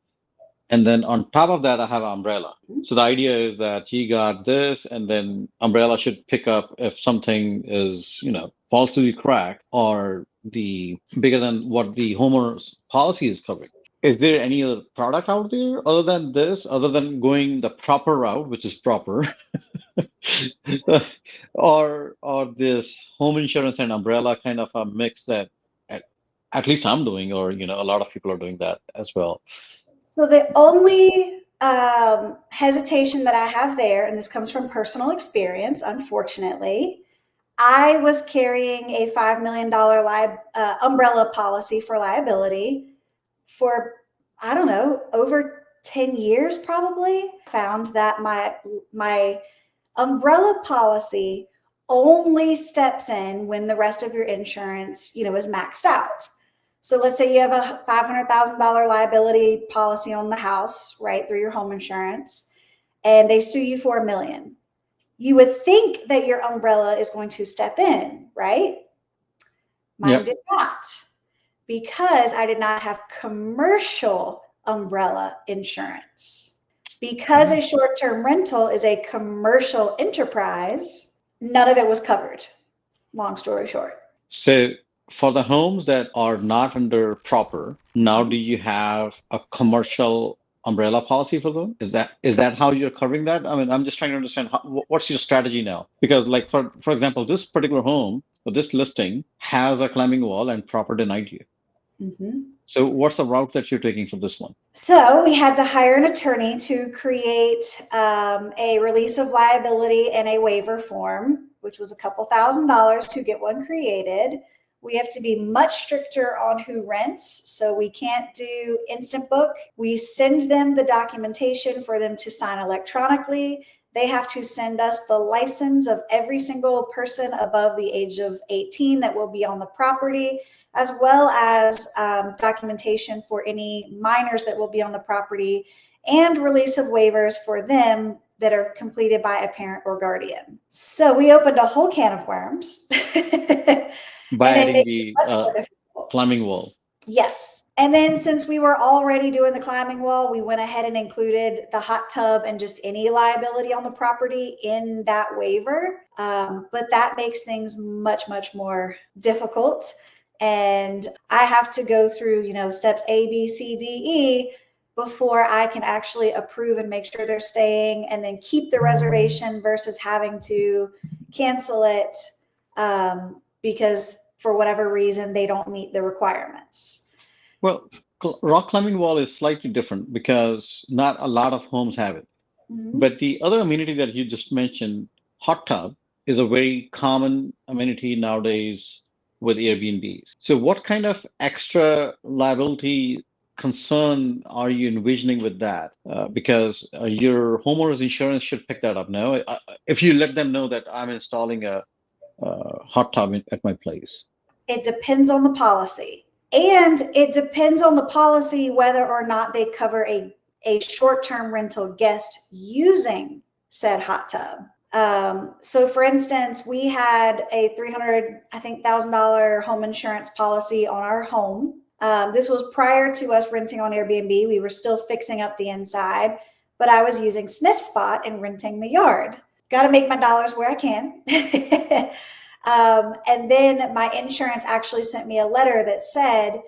And then on top of that, I have umbrella. So the idea is that you got this, and then umbrella should pick up if something is, falls through the crack or the bigger than what the homeowner's policy is covering. Is there any other product out there other than this, other than going the proper route, which is proper, or this home insurance and umbrella kind of a mix that at, at least I'm doing, or a lot of people are doing that as well. So the only hesitation that I have there, and this comes from personal experience, unfortunately, I was carrying a $5 million umbrella policy for liability for, I don't know, over 10 years probably. Found that my umbrella policy only steps in when the rest of your insurance, is maxed out. So let's say you have a $500,000 liability policy on the house, right, through your home insurance, and they sue you for $1 million. You would think that your umbrella is going to step in, right? Mine Yep. did not, because I did not have commercial umbrella insurance. Because a short-term rental is a commercial enterprise, none of it was covered. Long story short. So for the homes that are not under proper, now do you have a commercial umbrella policy for them? Is that how you're covering that? I mean, I'm just trying to understand what's your strategy now? Because like for example, this particular home or this listing has a climbing wall and proper denied you. Mm-hmm. So what's the route that you're taking for this one? So we had to hire an attorney to create a release of liability and a waiver form, which was a couple $1,000 to get one created. We have to be much stricter on who rents. So we can't do instant book. We send them the documentation for them to sign electronically. They have to send us the license of every single person above the age of 18 that will be on the property, as well as documentation for any minors that will be on the property, and release of waivers for them that are completed by a parent or guardian. So we opened a whole can of worms By and it adding makes it the much more difficult. climbing wall. Yes. And then since we were already doing the climbing wall, we went ahead and included the hot tub and just any liability on the property in that waiver. But that makes things much, much more difficult. And I have to go through, steps A, B, C, D, E before I can actually approve and make sure they're staying and then keep the reservation versus having to cancel it because for whatever reason they don't meet the requirements. Well, rock climbing wall is slightly different because not a lot of homes have it. Mm-hmm. But the other amenity that you just mentioned, hot tub, is a very common amenity nowadays with Airbnbs. So, what kind of extra liability concern are you envisioning with that? Because your homeowner's insurance should pick that up. No, if you let them know that I'm installing a hot tub at my place. It depends on the policy. And it depends on the policy whether or not they cover a short-term rental guest using said hot tub. So for instance, we had a $300,000 home insurance policy on our home. This was prior to us renting on Airbnb. We were still fixing up the inside, but I was using Sniff Spot and renting the yard. Got to make my dollars where I can. And then my insurance actually sent me a letter that said,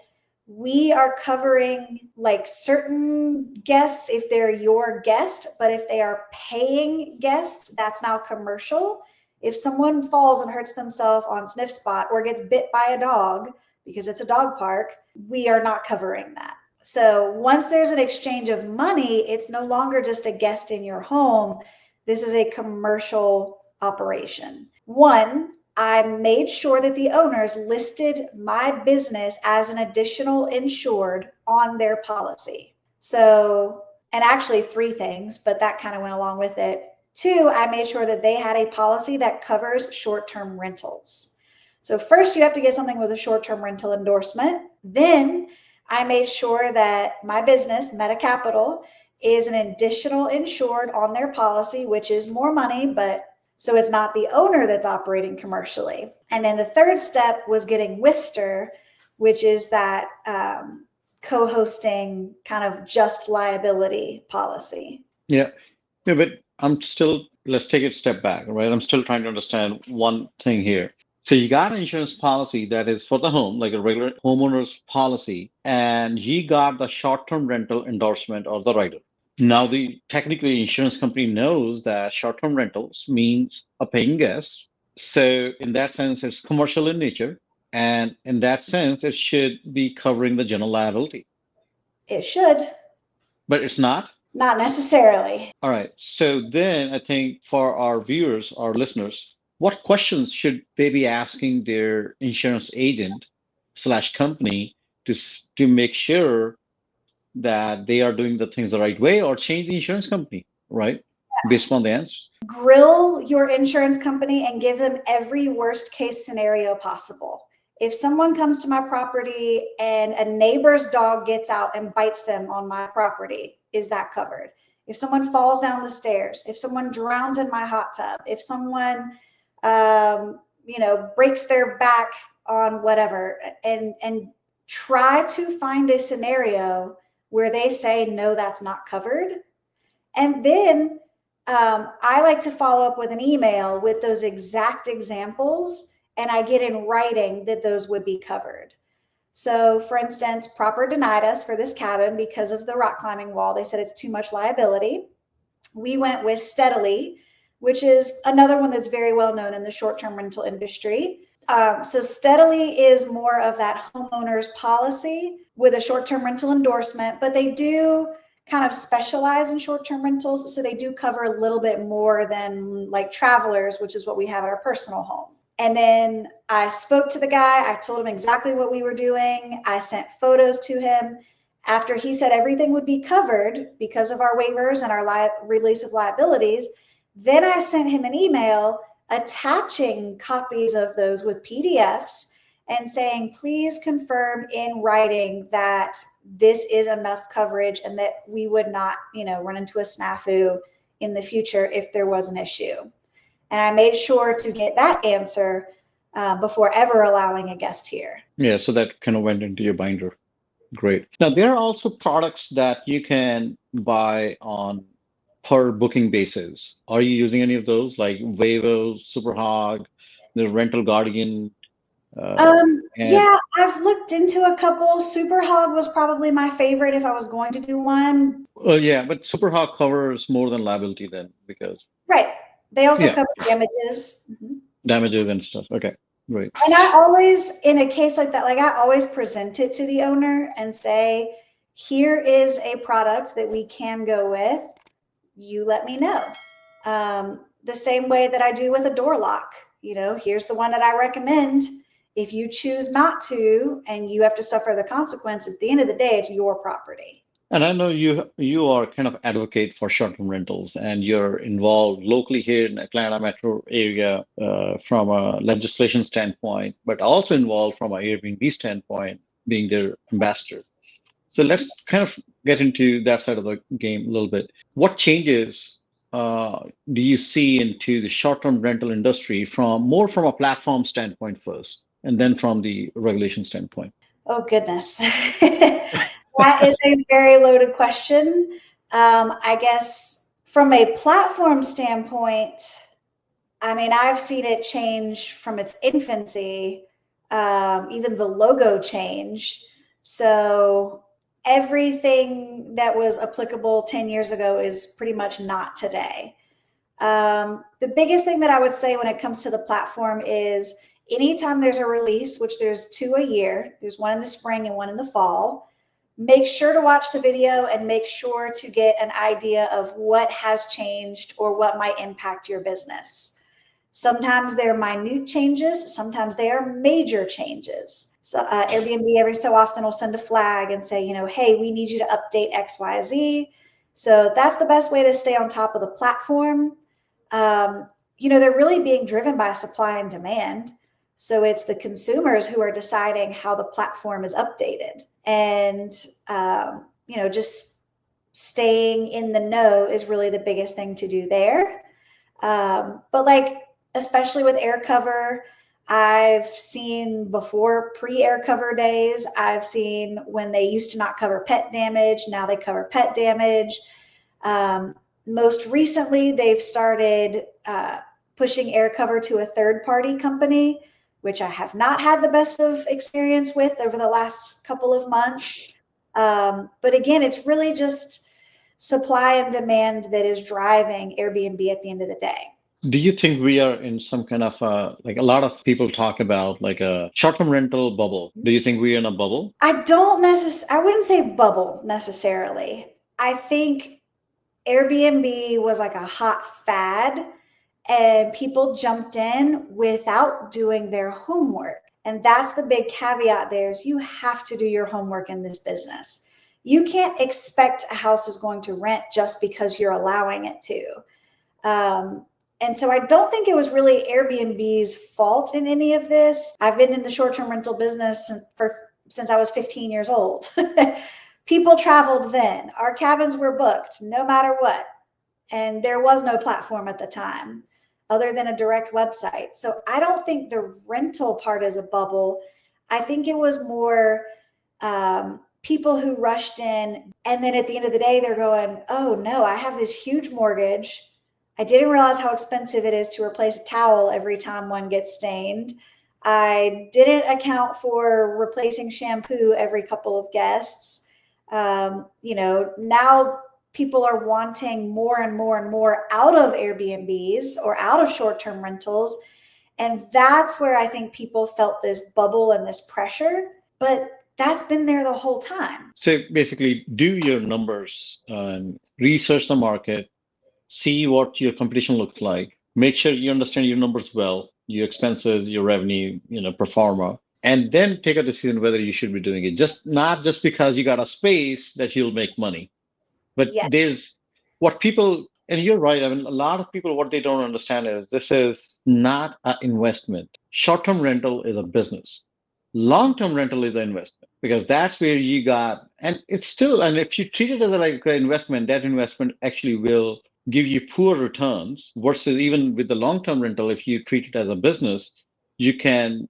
we are covering like certain guests if they're your guest, but if they are paying guests, that's now commercial. If someone falls and hurts themselves on Sniff Spot or gets bit by a dog because it's a dog park, we are not covering that. So once there's an exchange of money, it's no longer just a guest in your home. This is a commercial operation. One, I made sure that the owners listed my business as an additional insured on their policy. So, and actually three things, but that kind of went along with it. Two, I made sure that they had a policy that covers short-term rentals. So first you have to get something with a short-term rental endorsement. Then I made sure that my business, Meta Capital, is an additional insured on their policy, which is more money, but so it's not the owner that's operating commercially. And then the third step was getting Wister, which is that co-hosting kind of just liability policy. Yeah. Yeah, but let's take it a step back, right? I'm still trying to understand one thing here. So you got an insurance policy that is for the home, like a regular homeowner's policy, and you got the short-term rental endorsement or the rider. Now, the technically insurance company knows that short-term rentals means a paying guest. So in that sense, it's commercial in nature. And in that sense, it should be covering the general liability. It should. But it's not. Not necessarily. All right. So then I think for our viewers, our listeners, what questions should they be asking their insurance agent slash company to make sure that they are doing the things the right way or change the insurance company, right? Based on the answer. Grill your insurance company and give them every worst case scenario possible. If someone comes to my property and a neighbor's dog gets out and bites them on my property, is that covered? If someone falls down the stairs, if someone drowns in my hot tub, if someone, breaks their back on whatever, and try to find a scenario where they say, no, that's not covered. And then I like to follow up with an email with those exact examples, and I get in writing that those would be covered. So for instance, Proper denied us for this cabin because of the rock climbing wall. They said it's too much liability. We went with Steadily, which is another one that's very well known in the short-term rental industry. So Steadily is more of that homeowner's policy with a short-term rental endorsement, but they do kind of specialize in short-term rentals. So they do cover a little bit more than like Travelers, which is what we have at our personal home. And then I spoke to the guy. I told him exactly what we were doing. I sent photos to him. After he said everything would be covered because of our waivers and our release of liabilities, then I sent him an email attaching copies of those with PDFs and saying, please confirm in writing that this is enough coverage and that we would not, run into a snafu in the future if there was an issue. And I made sure to get that answer before ever allowing a guest here. Yeah, so that kind of went into your binder. Great. Now, there are also products that you can buy on per booking basis. Are you using any of those, like Wavo, Superhog, the Rental Guardian? And Yeah, I've looked into a couple. Superhog was probably my favorite if I was going to do one. yeah, but Superhog covers more than liability then, because Right. They also yeah, cover damages. Mhm. damages and stuff. Okay, great. And I always, in a case like that, like I always present it to the owner and say, here is a product that we can go with. You let me know. The same way that I do with a door lock. Here's the one that I recommend. If you choose not to and you have to suffer the consequences, at the end of the day, it's your property. And I know you are kind of advocate for short-term rentals, and you're involved locally here in Atlanta metro area from a legislation standpoint, but also involved from a Airbnb standpoint, being their ambassador. So let's kind of get into that side of the game a little bit. What changes do you see into the short-term rental industry from a platform standpoint first, and then from the regulation standpoint? Oh, goodness. That is a very loaded question. I guess from a platform standpoint, I mean, I've seen it change from its infancy, even the logo change. So everything that was applicable 10 years ago is pretty much not today. The biggest thing that I would say when it comes to the platform is anytime there's a release, which there's 2 a year, there's one in the spring and one in the fall, make sure to watch the video and make sure to get an idea of what has changed or what might impact your business. Sometimes they're minute changes, sometimes they are major changes. So Airbnb every so often will send a flag and say, hey, we need you to update XYZ. So that's the best way to stay on top of the platform. They're really being driven by supply and demand. So it's the consumers who are deciding how the platform is updated. And, just staying in the know is really the biggest thing to do there. But especially with air cover, I've seen before pre-air cover days, I've seen when they used to not cover pet damage, now they cover pet damage. Most recently, they've started pushing air cover to a third-party company, which I have not had the best of experience with over the last couple of months. But again, it's really just supply and demand that is driving Airbnb at the end of the day. Do you think we are in some kind of like a lot of people talk about like a short-term rental bubble? Do you think we're in a bubble? I wouldn't say bubble necessarily. I think Airbnb was like a hot fad and people jumped in without doing their homework. And that's the big caveat there is you have to do your homework in this business. You can't expect a house is going to rent just because you're allowing it to. And so I don't think it was really Airbnb's fault in any of this. I've been in the short-term rental business since I was 15 years old. People traveled then. Our cabins were booked no matter what. And there was no platform at the time other than a direct website. So I don't think the rental part is a bubble. I think it was more people who rushed in. And then at the end of the day, they're going, oh no, I have this huge mortgage. I didn't realize how expensive it is to replace a towel every time one gets stained. I didn't account for replacing shampoo every couple of guests. Now people are wanting more and more and more out of Airbnbs or out of short-term rentals. And that's where I think people felt this bubble and this pressure, but that's been there the whole time. So basically, do your numbers and research the market, see what your competition looks like, make sure you understand your numbers well, your expenses, your revenue, pro forma, and then take a decision whether you should be doing it. Not just because you got a space that you'll make money. But Yes. there's what people, and you're right. I mean, a lot of people, what they don't understand is this is not an investment. Short-term rental is a business. Long-term rental is an investment because that's where you got, and it's still, and if you treat it as like an investment, that investment actually will give you poor returns versus even with the long-term rental, if you treat it as a business, you can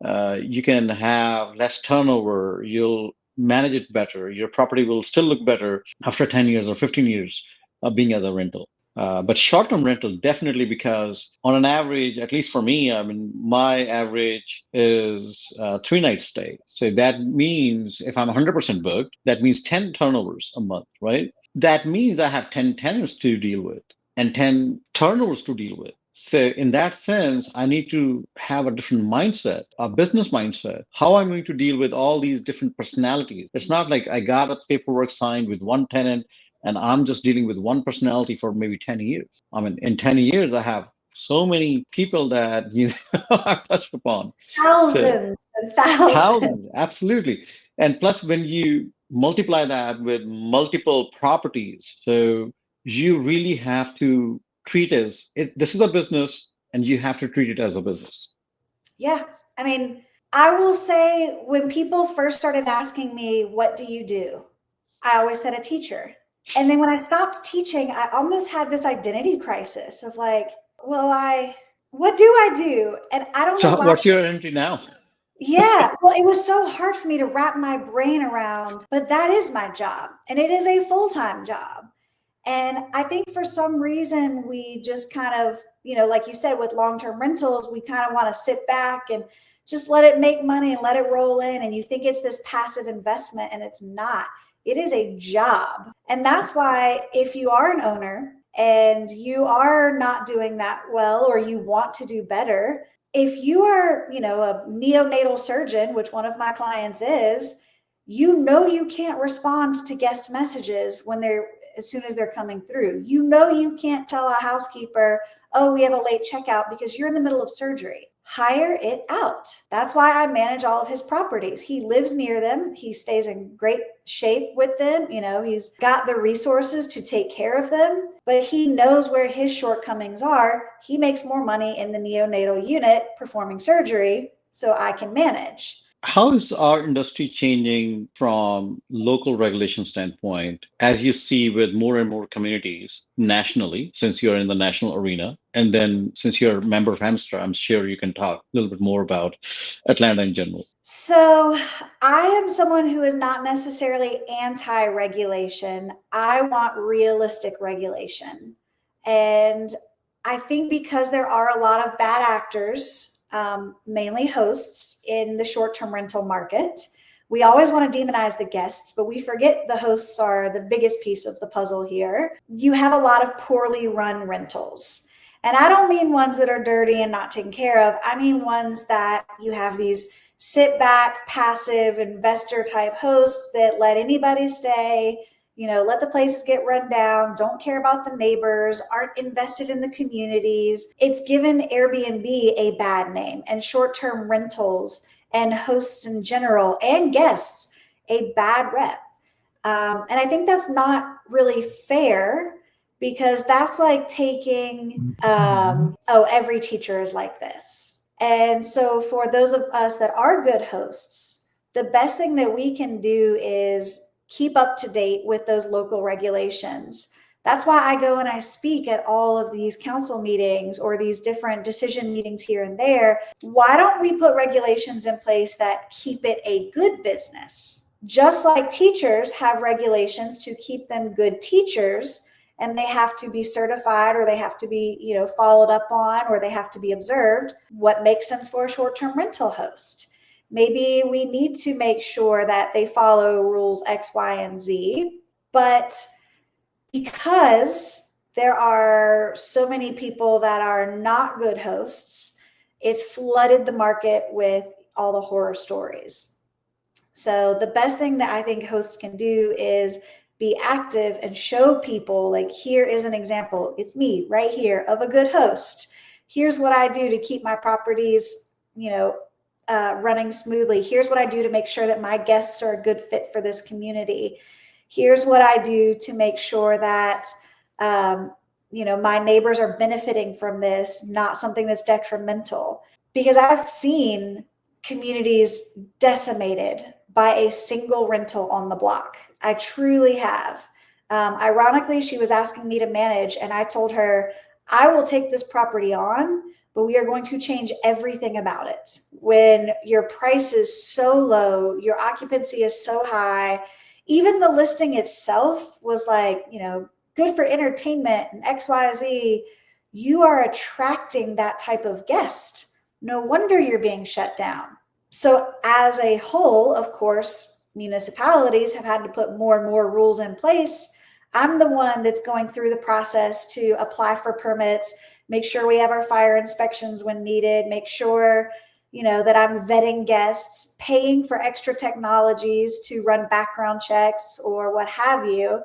you can have less turnover. You'll manage it better. Your property will still look better after 10 years or 15 years of being as a rental. But short-term rental, definitely, because on an average, at least for me, I mean, my average is 3 night stay. So that means if I'm 100% booked, that means 10 turnovers a month, right? That means I have 10 tenants to deal with and 10 turnovers to deal with. So in that sense, I need to have a different mindset, a business mindset, how I'm going to deal with all these different personalities. It's not like I got a paperwork signed with one tenant and I'm just dealing with one personality for maybe 10 years. I mean, in 10 years, I have so many people that I've touched upon. So Thousands and thousands. thousands, absolutely. And plus, when you multiply that with multiple properties, so you really have to treat this is a business, and you have to treat it as a business. Yeah. I mean, I will say when people first started asking me, what do you do? I always said a teacher. And then when I stopped teaching, I almost had this identity crisis of like, well, what do I do? And I don't know So, why. what's your identity now? Yeah, well, it was so hard for me to wrap my brain around, but that is my job and it is a full-time job. And I think for some reason, we just kind of, like you said, with long term rentals, we kind of want to sit back and just let it make money and let it roll in. And you think it's this passive investment, and it's not. It is a job. And that's why, if you are an owner and you are not doing that well, or you want to do better, if you are, a neonatal surgeon, which one of my clients is, you can't respond to guest messages when they're as soon as they're coming through. You can't tell a housekeeper, oh, we have a late checkout, because you're in the middle of surgery. Hire it out. That's why I manage all of his properties. He lives near them. He stays in great shape with them. He's got the resources to take care of them, but he knows where his shortcomings are. He makes more money in the neonatal unit performing surgery, so I can manage. How is our industry changing from local regulation standpoint, as you see with more and more communities nationally, since you're in the national arena, and then since you're a member of Hamster, I'm sure you can talk a little bit more about Atlanta in general. So, I am someone who is not necessarily anti regulation. I want realistic regulation. And I think because there are a lot of bad actors, mainly hosts, in the short term rental market, we always want to demonize the guests, but we forget the hosts are the biggest piece of the puzzle here. You have a lot of poorly run rentals. And I don't mean ones that are dirty and not taken care of. I mean ones that you have these sit back, passive investor type hosts that let anybody stay, let the places get run down, don't care about the neighbors, aren't invested in the communities. It's given Airbnb a bad name, and short term rentals and hosts in general and guests a bad rep. And I think that's not really fair, because that's like taking, every teacher is like this. And so, for those of us that are good hosts, the best thing that we can do is keep up to date with those local regulations. That's why I go and I speak at all of these council meetings or these different decision meetings here and there. Why don't we put regulations in place that keep it a good business? Just like teachers have regulations to keep them good teachers, and they have to be certified, or they have to be, followed up on, or they have to be observed. What makes sense for a short-term rental host? Maybe we need to make sure that they follow rules X, Y, and Z. But because there are so many people that are not good hosts, it's flooded the market with all the horror stories. So the best thing that I think hosts can do is be active and show people, like, here is an example. It's me right here of a good host. Here's what I do to keep my properties, running smoothly. Here's what I do to make sure that my guests are a good fit for this community. Here's what I do to make sure that, my neighbors are benefiting from this, not something that's detrimental. Because I've seen communities decimated by a single rental on the block. I truly have. Ironically, she was asking me to manage, and I told her, I will take this property on, but we are going to change everything about it. When your price is so low, your occupancy is so high, even the listing itself was like, good for entertainment and XYZ. You are attracting that type of guest. No wonder you're being shut down. So, as a whole, of course, municipalities have had to put more and more rules in place. I'm the one that's going through the process to apply for permits, make sure we have our fire inspections when needed, make sure, that I'm vetting guests, paying for extra technologies to run background checks or what have you,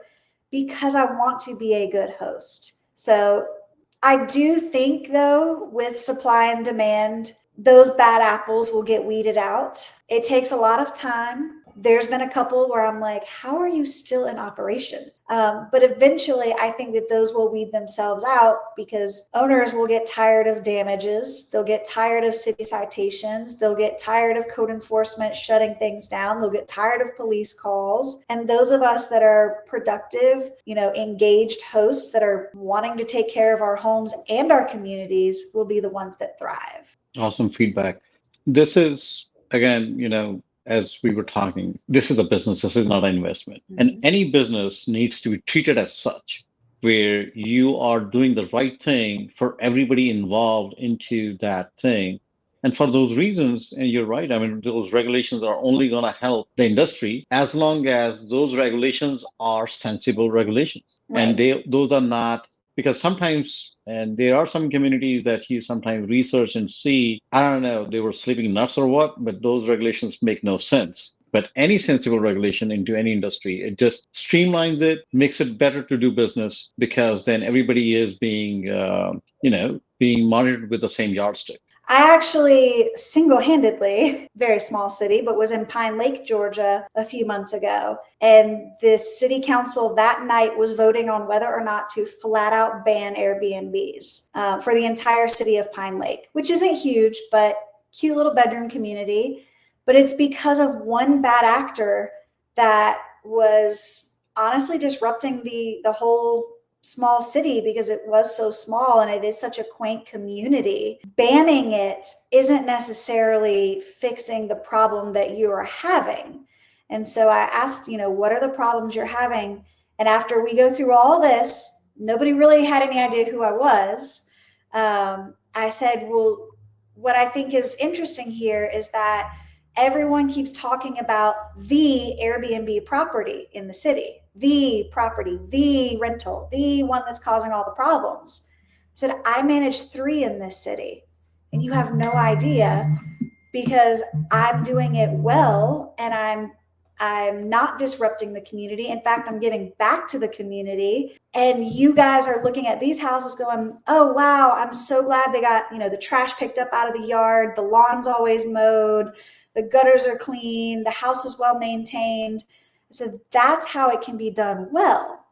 because I want to be a good host. So I do think, though, with supply and demand, those bad apples will get weeded out. It takes a lot of time. There's been a couple where I'm like, how are you still in operation? But eventually, I think that those will weed themselves out because owners will get tired of damages. They'll get tired of city citations. They'll get tired of code enforcement shutting things down. They'll get tired of police calls. And those of us that are productive, engaged hosts that are wanting to take care of our homes and our communities will be the ones that thrive. Awesome feedback. This is, again, as we were talking, this is a business, this is not an investment. And Mhm. any business needs to be treated as such, where you are doing the right thing for everybody involved into that thing. And for those reasons, and you're right, I mean, those regulations are only going to help the industry as long as those regulations are sensible regulations. And Right. those are not, because sometimes, and there are some communities that you sometimes research and see, I don't know, they were sleeping nuts or what, but those regulations make no sense. But any sensible regulation into any industry, it just streamlines it, makes it better to do business because then everybody is being monitored with the same yardstick. I actually single-handedly, very small city, but was in Pine Lake, Georgia a few months ago. And the city council that night was voting on whether or not to flat out ban Airbnbs for the entire city of Pine Lake, which isn't huge, but cute little bedroom community. But it's because of one bad actor that was honestly disrupting the whole small city because it was so small and it is such a quaint community. Banning it isn't necessarily fixing the problem that you are having. And so I asked, what are the problems you're having? And after we go through all this, nobody really had any idea who I was. I said, well, what I think is interesting here is that everyone keeps talking about the Airbnb property in the city, the property, the rental, the one that's causing all the problems. I said, I manage 3 in this city, and you have no idea because I'm doing it well and I'm not disrupting the community. In fact, I'm giving back to the community. And you guys are looking at these houses going, oh, wow, I'm so glad they got, the trash picked up out of the yard. The lawn's always mowed. The gutters are clean. The house is well maintained. So that's how it can be done well.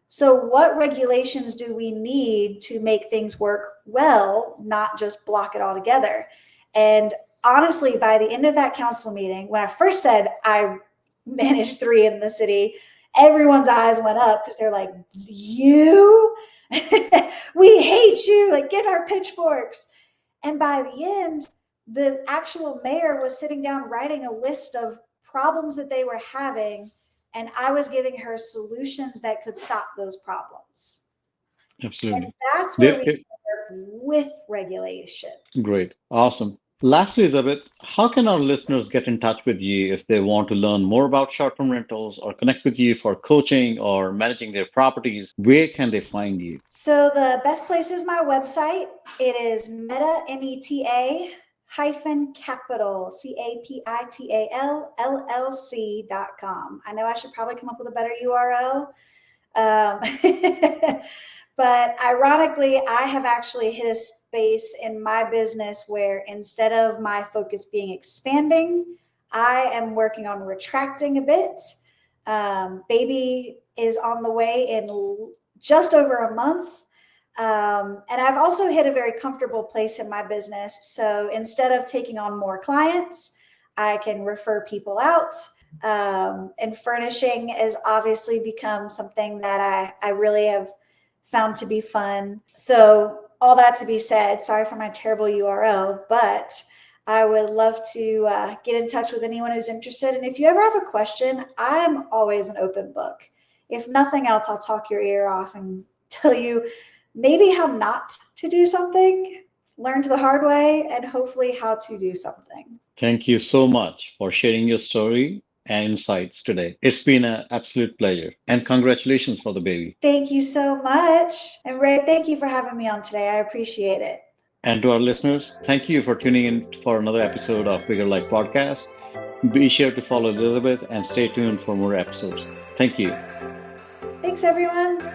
So what regulations do we need to make things work well, not just block it all together? And honestly, by the end of that council meeting, when I first said I managed 3 in the city, everyone's eyes went up because they're like, you, we hate you, like get our pitchforks. And by the end, the actual mayor was sitting down writing a list of problems that they were having, and I was giving her solutions that could stop those problems. And Absolutely. that's where There, we work with regulation. great. Awesome. Lastly, Elizabeth, how can our listeners get in touch with you if they want to learn more about short-term rentals or connect with you for coaching or managing their properties? Where can they find you? So the best place is my website. It is meta, hyphen capital, capital LLC.com. I know I should probably come up with a better URL. But ironically, I have actually hit a space in my business where instead of my focus being expanding, I am working on retracting a bit. Baby is on the way in just over a month. And I've also hit a very comfortable place in my business. So instead of taking on more clients, I can refer people out. And furnishing has obviously become something that I really have found to be fun. So, all that to be said, sorry for my terrible URL, but I would love to get in touch with anyone who's interested. And if you ever have a question, I'm always an open book. If nothing else, I'll talk your ear off and tell you maybe how not to do something, learn the hard way, and hopefully how to do something. Thank you so much for sharing your story and insights today. It's been an absolute pleasure. And congratulations for the baby. Thank you so much. And Ray, thank you for having me on today. I appreciate it. And to our listeners, thank you for tuning in for another episode of Bigger Life Podcast. Be sure to follow Elizabeth and stay tuned for more episodes. Thank you. Thanks, everyone.